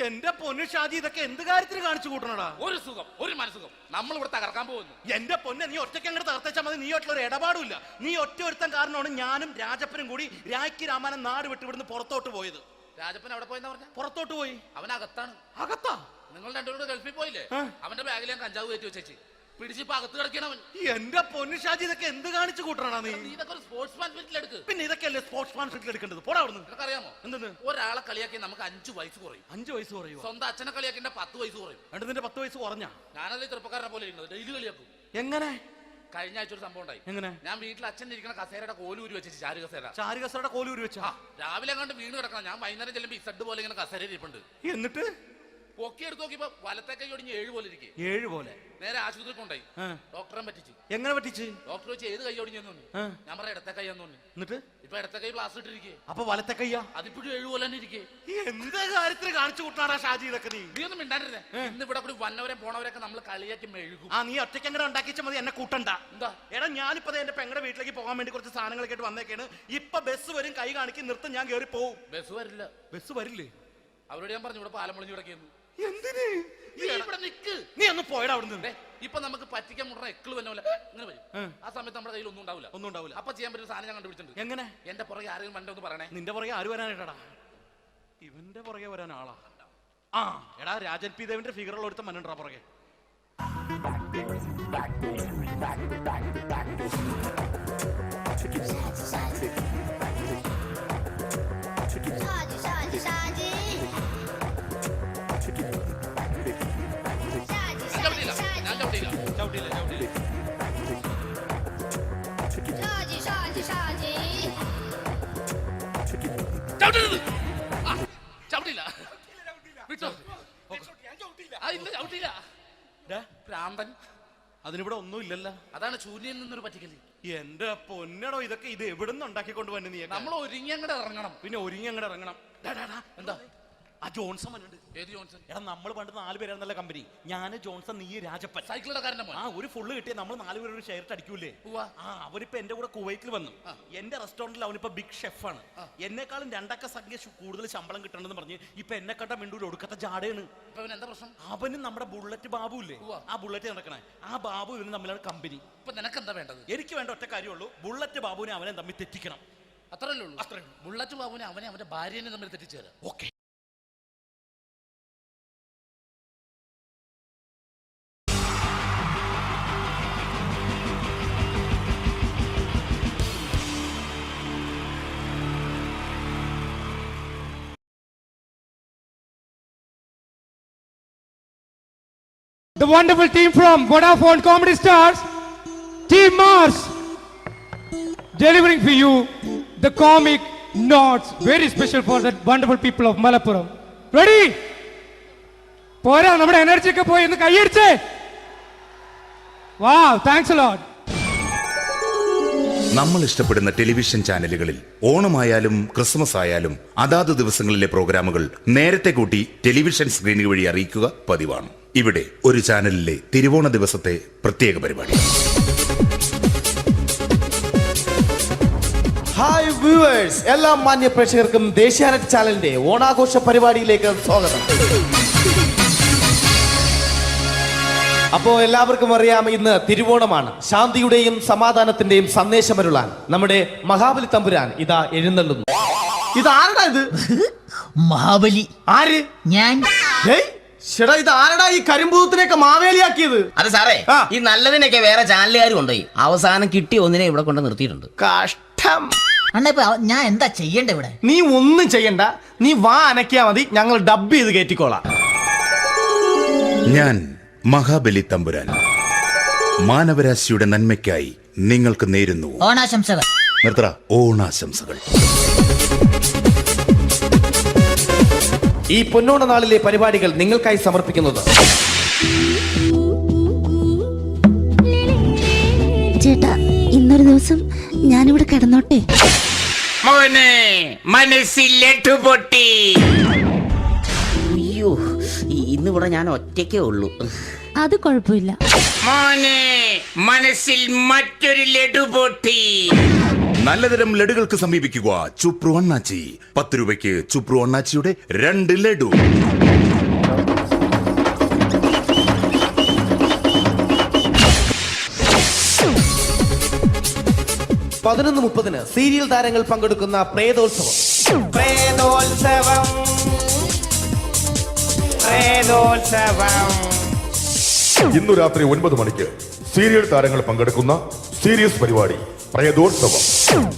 എന്റെ പൊന്നു ഷാജി, ഇതൊക്കെ എന്ത് കാര്യത്തിന് കാണിച്ചു കൂട്ടണടാ? ഒരു സുഖം, ഒരു മനസുഖം. നമ്മൾ ഇവിടെ തകർക്കാൻ പോകുന്നു. എന്റെ പൊന്നെ, നീ ഒറ്റയ്ക്ക് അങ്ങോട്ട് തകർത്തേച്ചാൽ മതി. നീ ഒറ്റ ഒരു ഇടപാടുമില്ല. നീ ഒറ്റ ഒരുത്തൻ കാരണമാണ് ഞാനും രാജപ്പനും കൂടി രാഖി രാമാനം നാട് വിട്ട് ഇവിടുന്ന് പുറത്തോട്ട് പോയത്. രാജപ്പൻ എവിടെ പോയെന്ന് പറഞ്ഞ? പുറത്തോട്ട് പോയി. അവനകത്താണ്. അകത്താ? നിങ്ങൾ രണ്ടുപേരും ഗൾഫിൽ പോയില്ലേ? അവന്റെ ബാഗിൽ ഞാൻ കഞ്ചാവ് കയറ്റി വെച്ചേച്ച് പിടിച്ചിപ്പോ അകത്ത് കിടക്കണവൻ. എന്റെ പൊന്നു ഷാജി, ഇതൊക്കെ എന്ത് കാണിച്ചു കൂട്ടണ നീ? ഇതൊക്കെ ഒരു സ്പോർട്സ്മാൻ ഫീൽഡിൽ എടുക്ക്. പിന്നെ ഇതൊക്കെയല്ലേ സ്പോർട്സ്മാൻ ഫീൽഡിൽ എടുക്കേണ്ടത്? പോടാ അവിടുന്ന്. അറിയാമോ എന്തെന്ന്? ഒരാളെ കളിയാക്കി നമുക്ക് 5 വയസ്സ് കുറയും. 5 വയസ്സ് കുറയും? സ്വന്തം അച്ഛനെ കളിയാക്കിന്റെ 10 വയസ്സ് കുറയും. എന്നിട്ട് നിന്റെ 10 വയസ്സ് കുറഞ്ഞ? ഞാനല്ലേ ചെറുപ്പക്കാരനെ പോലെ ഇരുന്നത്, ഡെയിലി കളിയാക്കും. എങ്ങനെ? കഴിഞ്ഞ ആഴ്ച ഒരു സംഭവം ഉണ്ടായി. എങ്ങനെ? ഞാൻ വീട്ടിൽ അച്ഛൻ ഇരിക്കുന്ന കസേരയുടെ കോലൂരി വെച്ചു. ചാരു കസേരയുടെ കോലൂരി വെച്ചാ? രാവിലെ അങ്ങോട്ട് വീണ് കിടക്കണം. ഞാൻ വൈകുന്നേരം ചെല്ലുമ്പോ ഇസഡ് പോലെ ഇങ്ങനെ കസേര ഇരിപ്പുണ്ട്. എന്നിട്ട് പൊക്കി എടുത്ത് നോക്കിയപ്പോ വലത്തെ കൈ ഒടിഞ്ഞ് 7 പോലെ ഇരിക്കും. 7 പോലെ? നേരെ ആശുപത്രി കൊണ്ടായി. ഡോക്ടറെ പറ്റിച്ചു. എങ്ങനെ പറ്റിച്ച്? ഡോക്ടർ വെച്ച് ഏത് കൈ ഒടിഞ്ഞെന്ന് തോന്നി. ഞാൻ പറഞ്ഞ ഇടത്തെ കൈ എന്ന് തോന്നി. എന്നിട്ട് ഇപ്പൊ ഇടത്തെ കൈ പ്ലാസ്റ്റർ ഇട്ടിരിക്കേ. അപ്പൊ വലത്തെ കയ്യാ? അതിപ്പോഴും 7 പോലെ തന്നെ ഇരിക്കേ. എന്ത് കാര്യത്തിന് കാണിച്ചു കൂട്ടാറാ ഷാജി ഇതൊക്കെ? നീ ഒന്നും മിണ്ടാണ്ടിരുന്നേ. ഇന്ന് ഇവിടെ കൂടി വന്നവരെ പോണവരൊക്കെ നമ്മൾ കളിയാക്കി മെഴുകും. നീ ഒറ്റയ്ക്ക് അങ്ങനെ ഉണ്ടാക്കിച്ചാൽ മതി, എന്നെ കൂട്ടണ്ട. എന്താ? എടാ, ഞാനിപ്പോ എന്റെ പെങ്ങളുടെ വീട്ടിലേക്ക് പോകാൻ വേണ്ടി കുറച്ച് സാധനങ്ങളൊക്കെ ആയിട്ട് വന്നേക്കാണ്. ഇപ്പൊ ബസ് വരും, കൈ കാണിക്കും, നിർത്തും, ഞാൻ കയറി പോവും. ബസ് വരില്ല. ബസ് വരില്ലേ? അവരോട് ഞാൻ പറഞ്ഞു ഇവിടെ പാലം പൊളിഞ്ഞു കിടക്കുന്നു. എന്തിന്? ഇവിടെ നിക്ക്. നീ ഒന്ന് പോയടാ അവിടുന്ന്. ഇപ്പൊ നമുക്ക് പറ്റിക്കാൻ മുട എക്കിള് വന്ന പോലെ ഇങ്ങനെ വരും. ആ സമയത്ത് നമ്മുടെ കയ്യിൽ ഒന്നും ഉണ്ടാവില്ല. അപ്പൊ ചെയ്യാൻ പറ്റുന്ന സാധനം ഞാൻ കണ്ടുപിടിച്ചിട്ടുണ്ട്. എങ്ങനെ? എന്റെ പുറകെ ആരെങ്കിലും വണ്ടി ഒന്ന് പറയണേ. നിന്റെ പുറകെ ആര് വരാനായിട്ടാ? ഇവന്റെ പുറകെ വരാൻ ആളാ? എടാ, രാജൻ പി ദേവിന്റെ ഫിഗറുള്ള ഒരുത്ത മനുണ്ടാ പുറകെ. അതിനിവിടെ ഒന്നും ഇല്ലല്ലോ. അതാണ് ശൂന്യൻ നിന്നൊരു പറ്റിക്കല്. എന്റെ പൊന്നടോ, ഇതൊക്കെ ഇത് എവിടുന്ന് ഉണ്ടാക്കിക്കൊണ്ട് വന്നു നീ? നമ്മൾ ഒരുങ്ങി അങ്ങോട്ട് ഇറങ്ങണം. പിന്നെ ഒരുങ്ങി അങ്ങോട്ട് ഇറങ്ങണം. എന്താ? ആ ജോൺസൺ വന്നിട്ടുണ്ട്. ഏത് ജോൺസൺ? എടാ, നമ്മൾ പണ്ട് 4 പേരായിരുന്നല്ല കമ്പനി. ഞാന്, ജോൺസൺ, നീ, രാജപ്പൻ. സൈക്കിളുടെ കാരന്റെ മോൻ. ഒരു ഫുള്ള് കിട്ടിയ നമ്മൾ 4 പേര് ഒരു ഷെയർ അടിക്കൂലേ? അവനിപ്പോ എന്റെ കൂടെ കുവൈറ്റിൽ വന്നു. എന്റെ റെസ്റ്റോറന്റിൽ അവനിപ്പോ ബിഗ് ഷെഫാണ്. എന്നെക്കാളും 2 അക്ക സംഖ്യ കൂടുതൽ ശമ്പളം കിട്ടണമെന്ന് പറഞ്ഞ് ഇപ്പൊ എന്നെ കണ്ട മിണ്ടൂര് ഒടുക്കത്തെ ജാടയാണ്. എന്താ പ്രശ്നം? അവനും നമ്മുടെ ബുള്ളറ്റ് ബാബു ഇല്ലേ, ആ ബുള്ളറ്റ് നടക്കണേ, ആ ബാബു ഇവന് തമ്മിലാണ് കമ്പനി. ഇപ്പൊ നിനക്ക് എന്താ വേണ്ടത്? എനിക്ക് വേണ്ട ഒറ്റ കാര്യമുള്ളൂ, ബുള്ളറ്റ് ബാബുവിനെ അവനെ തമ്മിൽ തെറ്റിക്കണം. അത്രയല്ലേ ഉള്ളൂ? ബുള്ളറ്റ് ബാബുവിനെ അവനെ അവന്റെ ഭാര്യനെ തമ്മിൽ തെറ്റിച്ചേരാം. Okay. the wonderful team from Vodafone Comedy Stars, Team Mars, delivering for you the comic notes, very special for the wonderful people of Malappuram. Ready? പോരാ, നമ്മുടെ എനർജി ഒക്കെ പോയി ഒന്ന് കൈയടിച്ചേ. Wow, thanks a lot. നമ്മൾ ഇഷ്ടപ്പെടുന്ന ടെലിവിഷൻ ചാനലുകളിൽ ഓണമായാലും Christmas ആയാലും അതാത് ദിവസങ്ങളിലെ പ്രോഗ്രാമുകൾ നേരത്തെ കൂട്ടി ടെലിവിഷൻ സ്ക്രീനുകൾ വഴി അറിയിക്കുക പതിവാണ്. ഇവിടെ ഒരു ചാനലിലെ തിരുവോണ ദിവസത്തെ പ്രത്യേക പരിപാടി. ഹായ് വ്യൂവേഴ്സ്, എല്ലാ മാന്യ പ്രേക്ഷകർക്കും ദേശീയാനെറ്റ് ചാനലിന്റെ ഓണാഘോഷ പരിപാടിയിലേക്ക് സ്വാഗതം. അപ്പോ എല്ലാവർക്കും അറിയാം, ഇന്ന് തിരുവോണമാണ്. ശാന്തിയുടെയും സമാധാനത്തിന്റെയും സന്ദേശമരുളാൻ നമ്മുടെ മഹാബലി തമ്പുരാൻ ഇതാ എഴുന്നള്ളുന്നു. ഇതാരടാ ഇത്? മഹാബലി. ആര്? ഞാൻ. ചേട്ടാ, ഇത് ആരടാ ഈ കരിമ്പൂത്തിനെയൊക്കെ മാവേലിയാക്കിയത്? അത് സാറേ, ഈ നല്ലതിനൊക്കെ വേറെ ചാനലുകാർ കൊണ്ടുപോയി അവസാനം കിട്ടി ഒന്നിനെ ഇവിടെ കൊണ്ട് നിർത്തിയിട്ടുണ്ട്. കഷ്ടം. അണ്ണ ഇപ്പൊ ഞാൻ എന്താ ചെയ്യണ്ട ഇവിടെ? നീ ഒന്നും ചെയ്യണ്ട, നീ വാ അനക്കിയാ മതി, ഞങ്ങൾ ഡബ് ചെയ്ത് കയറ്റിക്കോളാം. ഞാൻ മഹാബലി തമ്പുരാൻ മാനവരാശിയുടെ നന്മയ്ക്കായി നിങ്ങൾക്ക് നേരുന്നു ഓണാശംസകൾ. നിർത്തറ ഓണാശംസകൾ. ഈ പൊന്നോണ നാളിലെ പരിപാടികൾ നിങ്ങൾക്കായി സമർപ്പിക്കുന്നത് ചേട്ടാ, ഇന്നൊരു ദിവസം ഞാനിവിടെ കിടന്നോട്ടെ. മോനെ മനസ്സിലെട്ടു പൊട്ടി. അയ്യോ, ഇന്നിവിടെ ഞാൻ ഒറ്റയ്ക്കേ ഉള്ളൂ. അത് കുഴപ്പമില്ല. മോനെ മനസ്സിൽ മറ്റൊരു ലഡു പൊട്ടി. നല്ലതരം ലഡുകൾക്ക് സമീപിക്കുക ചുപ്രു അണ്ണാച്ചി. 10 രൂപയ്ക്ക് ചുപ്രു അണ്ണാച്ചിയുടെ 2 ലഡു. (11:30) സീരിയൽ താരങ്ങൾ പങ്കെടുക്കുന്ന പ്രേതോത്സവം. ഇന്നു രാത്രി 9 മണിക്ക് സീരിയൽ താരങ്ങൾ പങ്കെടുക്കുന്ന സീരിയസ് പരിപാടി പ്രേതോത്സവം.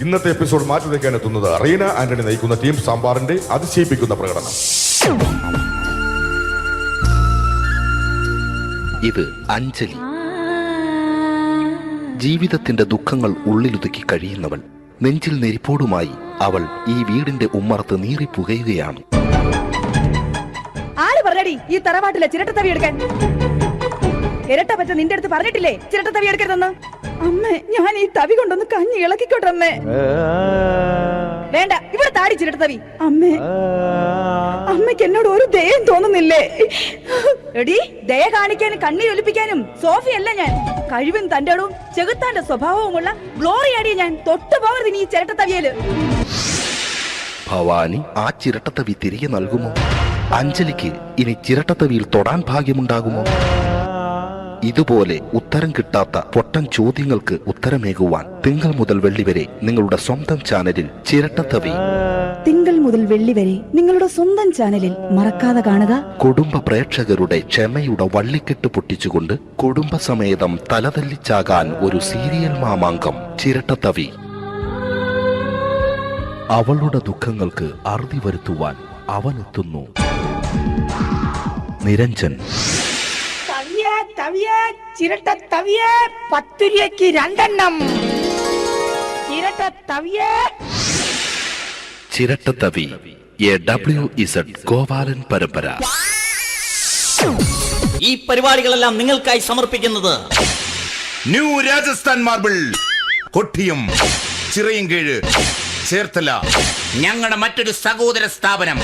ഇന്നത്തെ എപ്പിസോഡ് മാറ്റി വയ്ക്കാൻ എത്തുന്നത് റീന ആന്റണി നയിക്കുന്ന ടീം സാമ്പാറിന്റെ അതിശയിപ്പിക്കുന്ന പ്രകടനം. ഇത് അഞ്ജലി. ജീവിതത്തിന്റെ ദുഃഖങ്ങൾ ഉള്ളിലുതുക്കി കഴിയുന്നവൾ. നെഞ്ചിൽ നെരിപ്പോടുമായി അവൾ ഈ വീടിന്റെ ഉമ്മറത്ത് നീറിപ്പുകയുകയാണ്. ആര് പറഞ്ഞടി ഈ തറവാട്ടിലെ ചിരട്ടത്തവി എടുക്കാൻ? ഇരട്ട പറ്റ നിന്റെ അടുത്ത് പറഞ്ഞിട്ടില്ലേ ചിരട്ടത്തവി എടുക്കരുതെന്ന്? അമ്മേ, ഞാൻ ഈ തവി കൊണ്ടൊന്ന് കഞ്ഞി ഇളക്കിക്കോട്ടെ അമ്മേ. വേണ്ട, ഇവിടെ താടി ചിരട്ടത്തവി. അമ്മേ, അമ്മയ്ക്ക് എന്നോട് ഒരു ദയം തോന്നുന്നില്ലേ? എടി, ദയ കാണിക്കാനും കണ്ണീരൊലിപ്പിക്കാനും സോഫിയല്ല ഞാൻ. കഴിവും തന്റെ ഇടവും ചെകുത്താന്റെ സ്വഭാവവുമുള്ള ഗ്ലോറിയാടിയ ഞാൻ. തൊട്ടുപോകരുത് നീ ചിരട്ടത്തവിയല്. ഭവാനി ആ ചിരട്ടത്തവി തിരികെ നൽകുമോ? അഞ്ജലിക്ക് ഇനി ചിരട്ടത്തവിയിൽ തൊടാൻ ഭാഗ്യമുണ്ടാകുമോ? ഇതുപോലെ ഉത്തരം കിട്ടാത്ത പൊട്ടൻ ചോദ്യങ്ങൾക്ക് ഉത്തരമേകുവാൻ തിങ്കൾ മുതൽ വെള്ളി വരെ നിങ്ങളുടെ സ്വന്തം ചാനലിൽ ചിരട്ടത്തവി. തിങ്കൾ മുതൽ വെള്ളി വരെ നിങ്ങളുടെ സ്വന്തം ചാനലിൽ മറക്കാതെ കാണുക. കുടുംബ പ്രേക്ഷകരുടെ ക്ഷമയുടെ വള്ളിക്കെട്ട് പൊട്ടിച്ചുകൊണ്ട് കുടുംബസമേതം തലതല്ലിച്ചാകാൻ ഒരു സീരിയൽ മാമാങ്കം ചിരട്ടത്തവി. അവളുടെ ദുഃഖങ്ങൾക്ക് അറുതി വരുത്തുവാൻ അവനെത്തുന്നു. നിരഞ്ജൻ. ചിരട്ടത്തവിയെ 10 രൂപയ്ക്ക് 2 എണ്ണം. ചിരട്ടത്തവിയെ. ചിരട്ടത്തവി AWZ ഗോപാലൻ പരമ്പര. ഈ പരിപാടികളെല്ലാം നിങ്ങൾക്കായി സമർപ്പിക്കുന്നത് ന്യൂ രാജസ്ഥാൻ മാർബിൾ, കൊട്ടിയം, ചിറയൻകീഴ്, ചേർത്തല. ഞങ്ങളുടെ മറ്റൊരു സഹോദര സ്ഥാപനം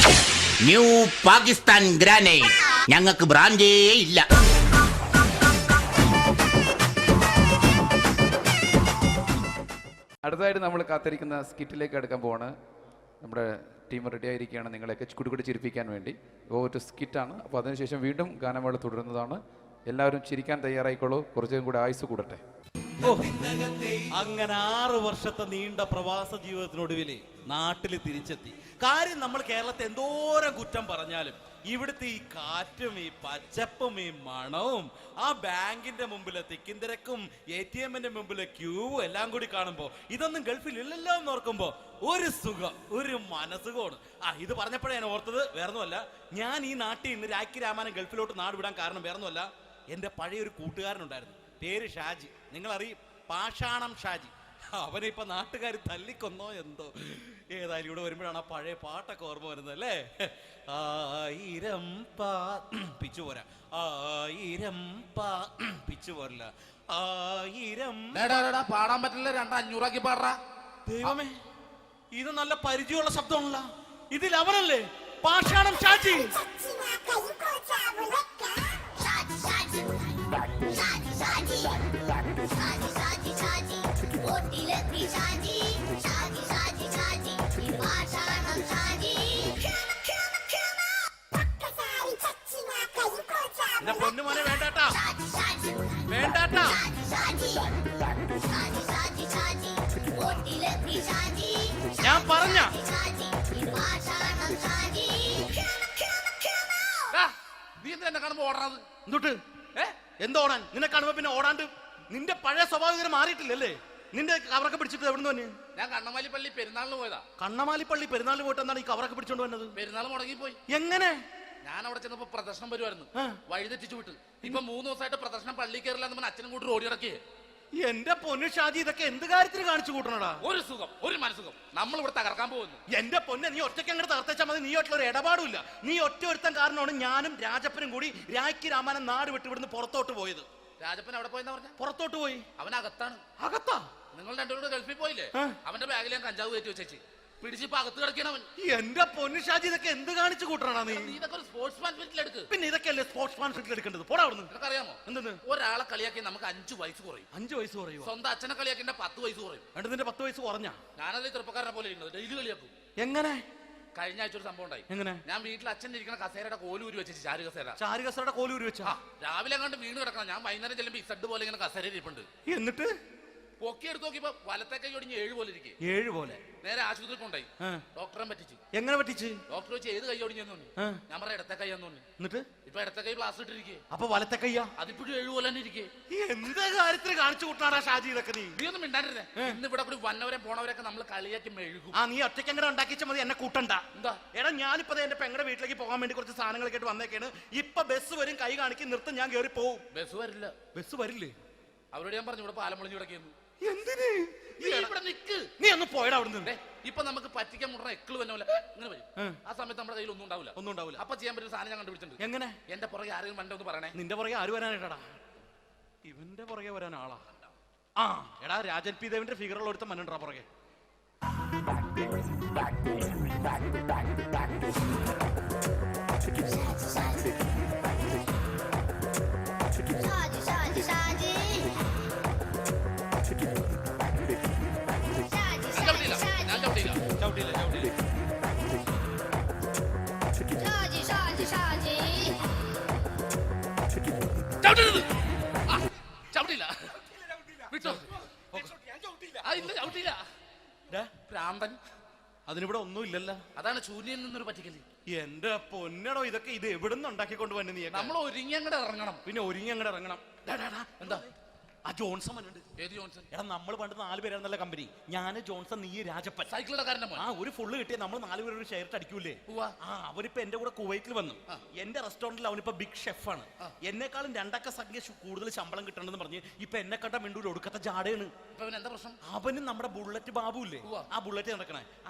ന്യൂ പാകിസ്ഥാൻ ഗ്രാനൈറ്റ്. ഞങ്ങൾക്ക് ബ്രാൻഡേ ഇല്ല. അടുത്തതായിട്ട് നമ്മൾ കാത്തിരിക്കുന്ന സ്കിറ്റിലേക്ക് എടുക്കാൻ പോവാണ്. നമ്മുടെ ടീം റെഡി ആയിരിക്കുകയാണ് നിങ്ങളെയൊക്കെ കുടുകുടി ചിരിപ്പിക്കാൻ വേണ്ടി. ഒരു സ്കിറ്റാണ്, അപ്പോൾ അതിനുശേഷം വീണ്ടും ഗാനമേള തുടരുന്നതാണ്. എല്ലാവരും ചിരിക്കാൻ തയ്യാറായിക്കോളൂ. കുറച്ചും കൂടെ ആയുസ് കൂടട്ടെ. അങ്ങനെ 6 വർഷത്തെ നീണ്ട പ്രവാസ ജീവിതത്തിനൊടുവിൽ നാട്ടിൽ തിരിച്ചെത്തി. കാര്യം നമ്മൾ കേരളത്തെ എന്തോരം കുറ്റം പറഞ്ഞാലും ഇവിടുത്തെ ഈ കാറ്റും ഈ പച്ചപ്പും ഈ മണവും ആ ബാങ്കിന്റെ മുമ്പിലെ തിക്കും തിരക്കും ATM-ന്റെ മുമ്പിലെ ക്യൂവും എല്ലാം കൂടി കാണുമ്പോൾ ഇതൊന്നും ഗൾഫിൽ ഇല്ലല്ലോ എന്ന് ഓർക്കുമ്പോൾ ഒരു സുഖം, ഒരു മനസുഖമാണ്. ഇത് പറഞ്ഞപ്പോഴേ ഞാൻ ഓർത്തത് വേറൊന്നുമല്ല, ഞാൻ ഈ നാട്ടിൽ നിന്ന് രാഖി രാമാനം ഗൾഫിലോട്ട് നാട് വിടാൻ കാരണം വേറൊന്നുമല്ല, എൻ്റെ പഴയ ഒരു കൂട്ടുകാരനുണ്ടായിരുന്നു, പേര് ഷാജി. നിങ്ങൾ അറിയും, പാഷാണം ഷാജി. അവനെ ഇപ്പൊ നാട്ടുകാർ തല്ലിക്കൊന്നോ എന്തോ. ഏതായാലും ഇവിടെ വരുമ്പോഴാണ് ആ പഴയ പാട്ടൊക്കെ ഓർമ്മ വരുന്നത് അല്ലേ. ആയിരം പിച്ചു പോരാ, ആയിരം പിച്ചു പോരില്ല, ആയിരം പാടാൻ പറ്റില്ല, 200 പാടാ. ദൈവമേ, ഇത് നല്ല പരിചയമുള്ള ശബ്ദമാണല്ലോ. ഇതിൽ അവനല്ലേ പാഷാണം ഷാജി? എന്റെ പൊന്നുമോനെ വേണ്ടാട്ടാ, വേണ്ടാട്ടാ. ഞാൻ പറഞ്ഞ നീ എന്താ എന്നെ കാണുമ്പോ ഓടാത്? എന്തൊട്ട് എന്തോടാൻ? നിന്നെ കാണുമ്പോ പിന്നെ ഓടാണ്ട് നിന്റെ പഴയ സ്വഭാവം മാറിയിട്ടില്ലല്ലേ? നിന്റെ കവറൊക്കെ പിടിച്ചിട്ട് എവിടെ നിന്ന്? ഞാൻ കണ്ണമാലി പള്ളി പെരുന്നാളിന് പോയതാ. കണ്ണമാലി പള്ളി പെരുന്നാളിന് പോയിട്ട് എന്താണ് ഈ കവറൊക്കെ പിടിച്ചോണ്ട് വന്നത്? പെരുന്നാൾ മുടങ്ങിപ്പോയി. എങ്ങനെ? ഞാൻ അവിടെ ചെന്നപ്പോ പ്രദർശനം വരുമായിരുന്നു, വഴിതെറ്റിച്ചു വിട്ട്. ഇപ്പൊ 3 ദിവസമായിട്ട് പ്രദർശനം പള്ളി കയറില്ല എന്ന് അച്ഛനും കൂട്ടി ഓടി ഇറക്കിയേ. എന്റെ പൊന്നു ഷാജി, ഇതൊക്കെ എന്ത് കാര്യത്തിന് കാണിച്ചു കൂട്ടണടാ? ഒരു സുഖം, ഒരു മനസുഖം. നമ്മൾ ഇവിടെ തകർക്കാൻ പോകുന്നു. എന്റെ പൊന്നെ, നീ ഒറ്റയ്ക്ക് അങ്ങോട്ട് തകർത്തേച്ചാൽ മതി. നീ ഒറ്റൊരു ഇടപാടില്ല. നീ ഒറ്റ ഒരുത്തൻ കാരണമാണ് ഞാനും രാജപ്പനും കൂടി രാഖി രാമായണം നാട് വിട്ട് ഇവിടുന്ന് പുറത്തോട്ട് പോയത്. രാജപ്പൻ അവിടെ പോയെന്നാ പറഞ്ഞ? പുറത്തോട്ട് പോയി. അവനകത്താണ്. അകത്താ? നിങ്ങൾ രണ്ടുപേരും ഗൾഫിൽ പോയില്ലേ? അവന്റെ ബാഗിൽ ഞാൻ കഞ്ചാവ് കയറ്റി വെച്ചേച്ച് പിടിച്ചിപ്പോ അകത്ത് കിടക്കണം. എന്റെ പൊന്നു ഷാജി, ഇതൊക്കെ എന്ത് കാണിച്ചു കൂട്ടണ നീ? ഇതൊക്കെ ഒരു സ്പോർട്സ് മാൻ ഫിറ്റിൽ എടുക്ക്. പിന്നെ ഇതൊക്കെയല്ലേ സ്പോർട്സ് മാൻ ഫിറ്റിൽ എടുക്കേണ്ടത്? പോടാ അവിടുന്ന്. നിനക്കറിയാമോ എന്തെന്ന്? ഒരാളെ കളിയാക്കി നമുക്ക് 5 വയസ്സ് കുറയും. 5 വയസ്സ് കുറയും? സ്വന്തം അച്ഛനെ കളിയാക്കി 10 വയസ്സ് കുറയും. എന്നിട്ട് നിന്റെ 10 വയസ്സ് കുറഞ്ഞ? ഞാനത് ചെറുപ്പക്കാരനെ പോലെ ഇരിക്കുന്നത്, ഡെയിലി കളിയാക്കും. എങ്ങനെ? കഴിഞ്ഞ ആഴ്ച ഒരു സംഭവം ഉണ്ടായി. എങ്ങനെ? ഞാൻ വീട്ടിൽ അച്ഛൻ ഇരിക്കുന്ന കസേരയുടെ കോലൂരി വെച്ചു. ചാരു കസേരയുടെ കോലൂരി വെച്ചാ? രാവിലെ കണ്ട് വീണ് കിടക്കണം. ഞാൻ വൈകുന്നേരം ചെല്ലുമ്പോ ഇസഡ് പോലെ ഇങ്ങനെ കസേര ഇരിപ്പുണ്ട്. എന്നിട്ട് പൊക്കി എടുത്ത് നോക്കിയപ്പോ വലത്തെ കൈ ഒടിഞ്ഞ് 7 പോലെ ഇരിക്കും. 7 പോലെ? നേരെ ആശുപത്രി കൊണ്ടായി. ഡോക്ടറെ പറ്റിച്ചു. എങ്ങനെ പറ്റിച്ച്? ഡോക്ടർ വെച്ച് ഏത് കൈ ഒടിഞ്ഞെന്ന് പറഞ്ഞു. ഞാൻ പറയാം ഇടത്തെ കൈ എന്ന് പറഞ്ഞു. എന്നിട്ട് ഇപ്പൊ ഇടത്തെ കൈ പ്ലാസ്റ്റർ ഇട്ടിരിക്കേ. അപ്പൊ വലത്തെ കയ്യാ? അതിപ്പോഴും 7 പോലെ തന്നെ ഇരിക്കേ. എന്ത് കാര്യത്തിന് കാണിച്ചു കൂട്ടാടാ ഷാജി ഇതൊക്കെ? നീ ഒന്നും മിണ്ടാണ്ടിരുന്നേ. ഇന്ന് ഇവിടെ കൂടി വന്നവരെ പോണവരൊക്കെ നമ്മൾ കളിയാക്കി മെഴുകും. നീ ഒറ്റയ്ക്ക് അങ്ങനെ ഉണ്ടാക്കിച്ച മതി, എന്നെ കൂട്ടണ്ട. എന്താ? എടാ, ഞാനിപ്പോ എന്റെ പെങ്ങളുടെ വീട്ടിലേക്ക് പോകാൻ വേണ്ടി കുറച്ച് സാധനങ്ങളൊക്കെ ആയിട്ട് വന്നേക്കാണ്. ഇപ്പൊ ബസ് വരും, കൈ കാണിക്കും, നിർത്തും, ഞാൻ കയറി പോവും. ബസ് വരില്ല. ബസ് വരില്ലേ? അവരോട് ഞാൻ പറഞ്ഞു ഇവിടെ പാലം പൊളിഞ്ഞു കിടക്കുന്നു. എന്തിന്? ഇവിടെ നിക്ക്. നീ ഒന്ന് പോയടാ അവിടുന്ന്. ഇപ്പൊ നമുക്ക് പറ്റിക്കാൻ മുടണ എക്കള് വന്ന പോലെ ഇങ്ങനെ വരും. ആ സമയത്ത് നമ്മുടെ കയ്യിൽ ഒന്നും ഉണ്ടാവില്ല. അപ്പൊ ചെയ്യാൻ പറ്റുന്ന സാധനം ഞാൻ കണ്ടുപിടിച്ചിട്ടുണ്ട്. എങ്ങനെ? എന്റെ പുറകെ ആരെങ്കിലും വണ്ടി ഒന്ന് പറയണേ. നിന്റെ പുറകെ ആര് വരാനായിട്ടാടാ? ഇവന്റെ പുറകെ വരാൻ ആളാ? എടാ, രാജൻ പി ദേവിന്റെ ഫിഗറുള്ള ഒരുത്ത മനുണ്ടാ പുറകെ. ചവിട്ടില്ല. വിട്ടോ. ഭ്രാന്തൻ. അതിനിവിടെ ഒന്നും ഇല്ലല്ലോ. അതാണ് ശൂന്യയിൽ നിന്നൊരു പറ്റിക്കല്. എന്റെ പൊന്നടോ, ഇതൊക്കെ ഇത് എവിടുന്ന് ഉണ്ടാക്കിക്കൊണ്ട് വന്നെ? നീ നമ്മൾ ഒരുങ്ങി അങ്ങോട്ട് ഇറങ്ങണം. പിന്നെ ഒരുങ്ങി അങ്ങോട്ട് ഇറങ്ങണം. എന്താ? ആ ജോൺസൺ ഉണ്ട്. ഏത് ജോൺസൺ? എടാ, നമ്മൾ പണ്ട് 4 പേരായിരുന്നല്ല കമ്പനി. ഞാൻ, ജോൺസൺ, നീ, രാജപ്പൻ. സൈക്കിളുടെ കാരന്റെ മോൻ. ഒരു ഫുള്ള് കിട്ടിയ നമ്മൾ 4 പേര് ഒരു ഷെയർ അടിക്കൂലേ? അവരിപ്പോ എന്റെ കൂടെ കുവൈറ്റിൽ വന്നു. എന്റെ റെസ്റ്റോറന്റിൽ അവനിപ്പോ ബിഗ് ഷെഫാണ്. എന്നെക്കാളും 2 അക്ക സംഖ്യ കൂടുതൽ ശമ്പളം കിട്ടണമെന്ന് പറഞ്ഞ് ഇപ്പൊ എന്നെ കണ്ട മിണ്ടൂര് ഒടുക്കത്തെ ജാടയാണ്. എന്താ പ്രശ്നം? അവന് നമ്മുടെ ബുള്ളറ്റ് ബാബു ഇല്ലേ, ആ ബുള്ളറ്റ് നടക്കണേ,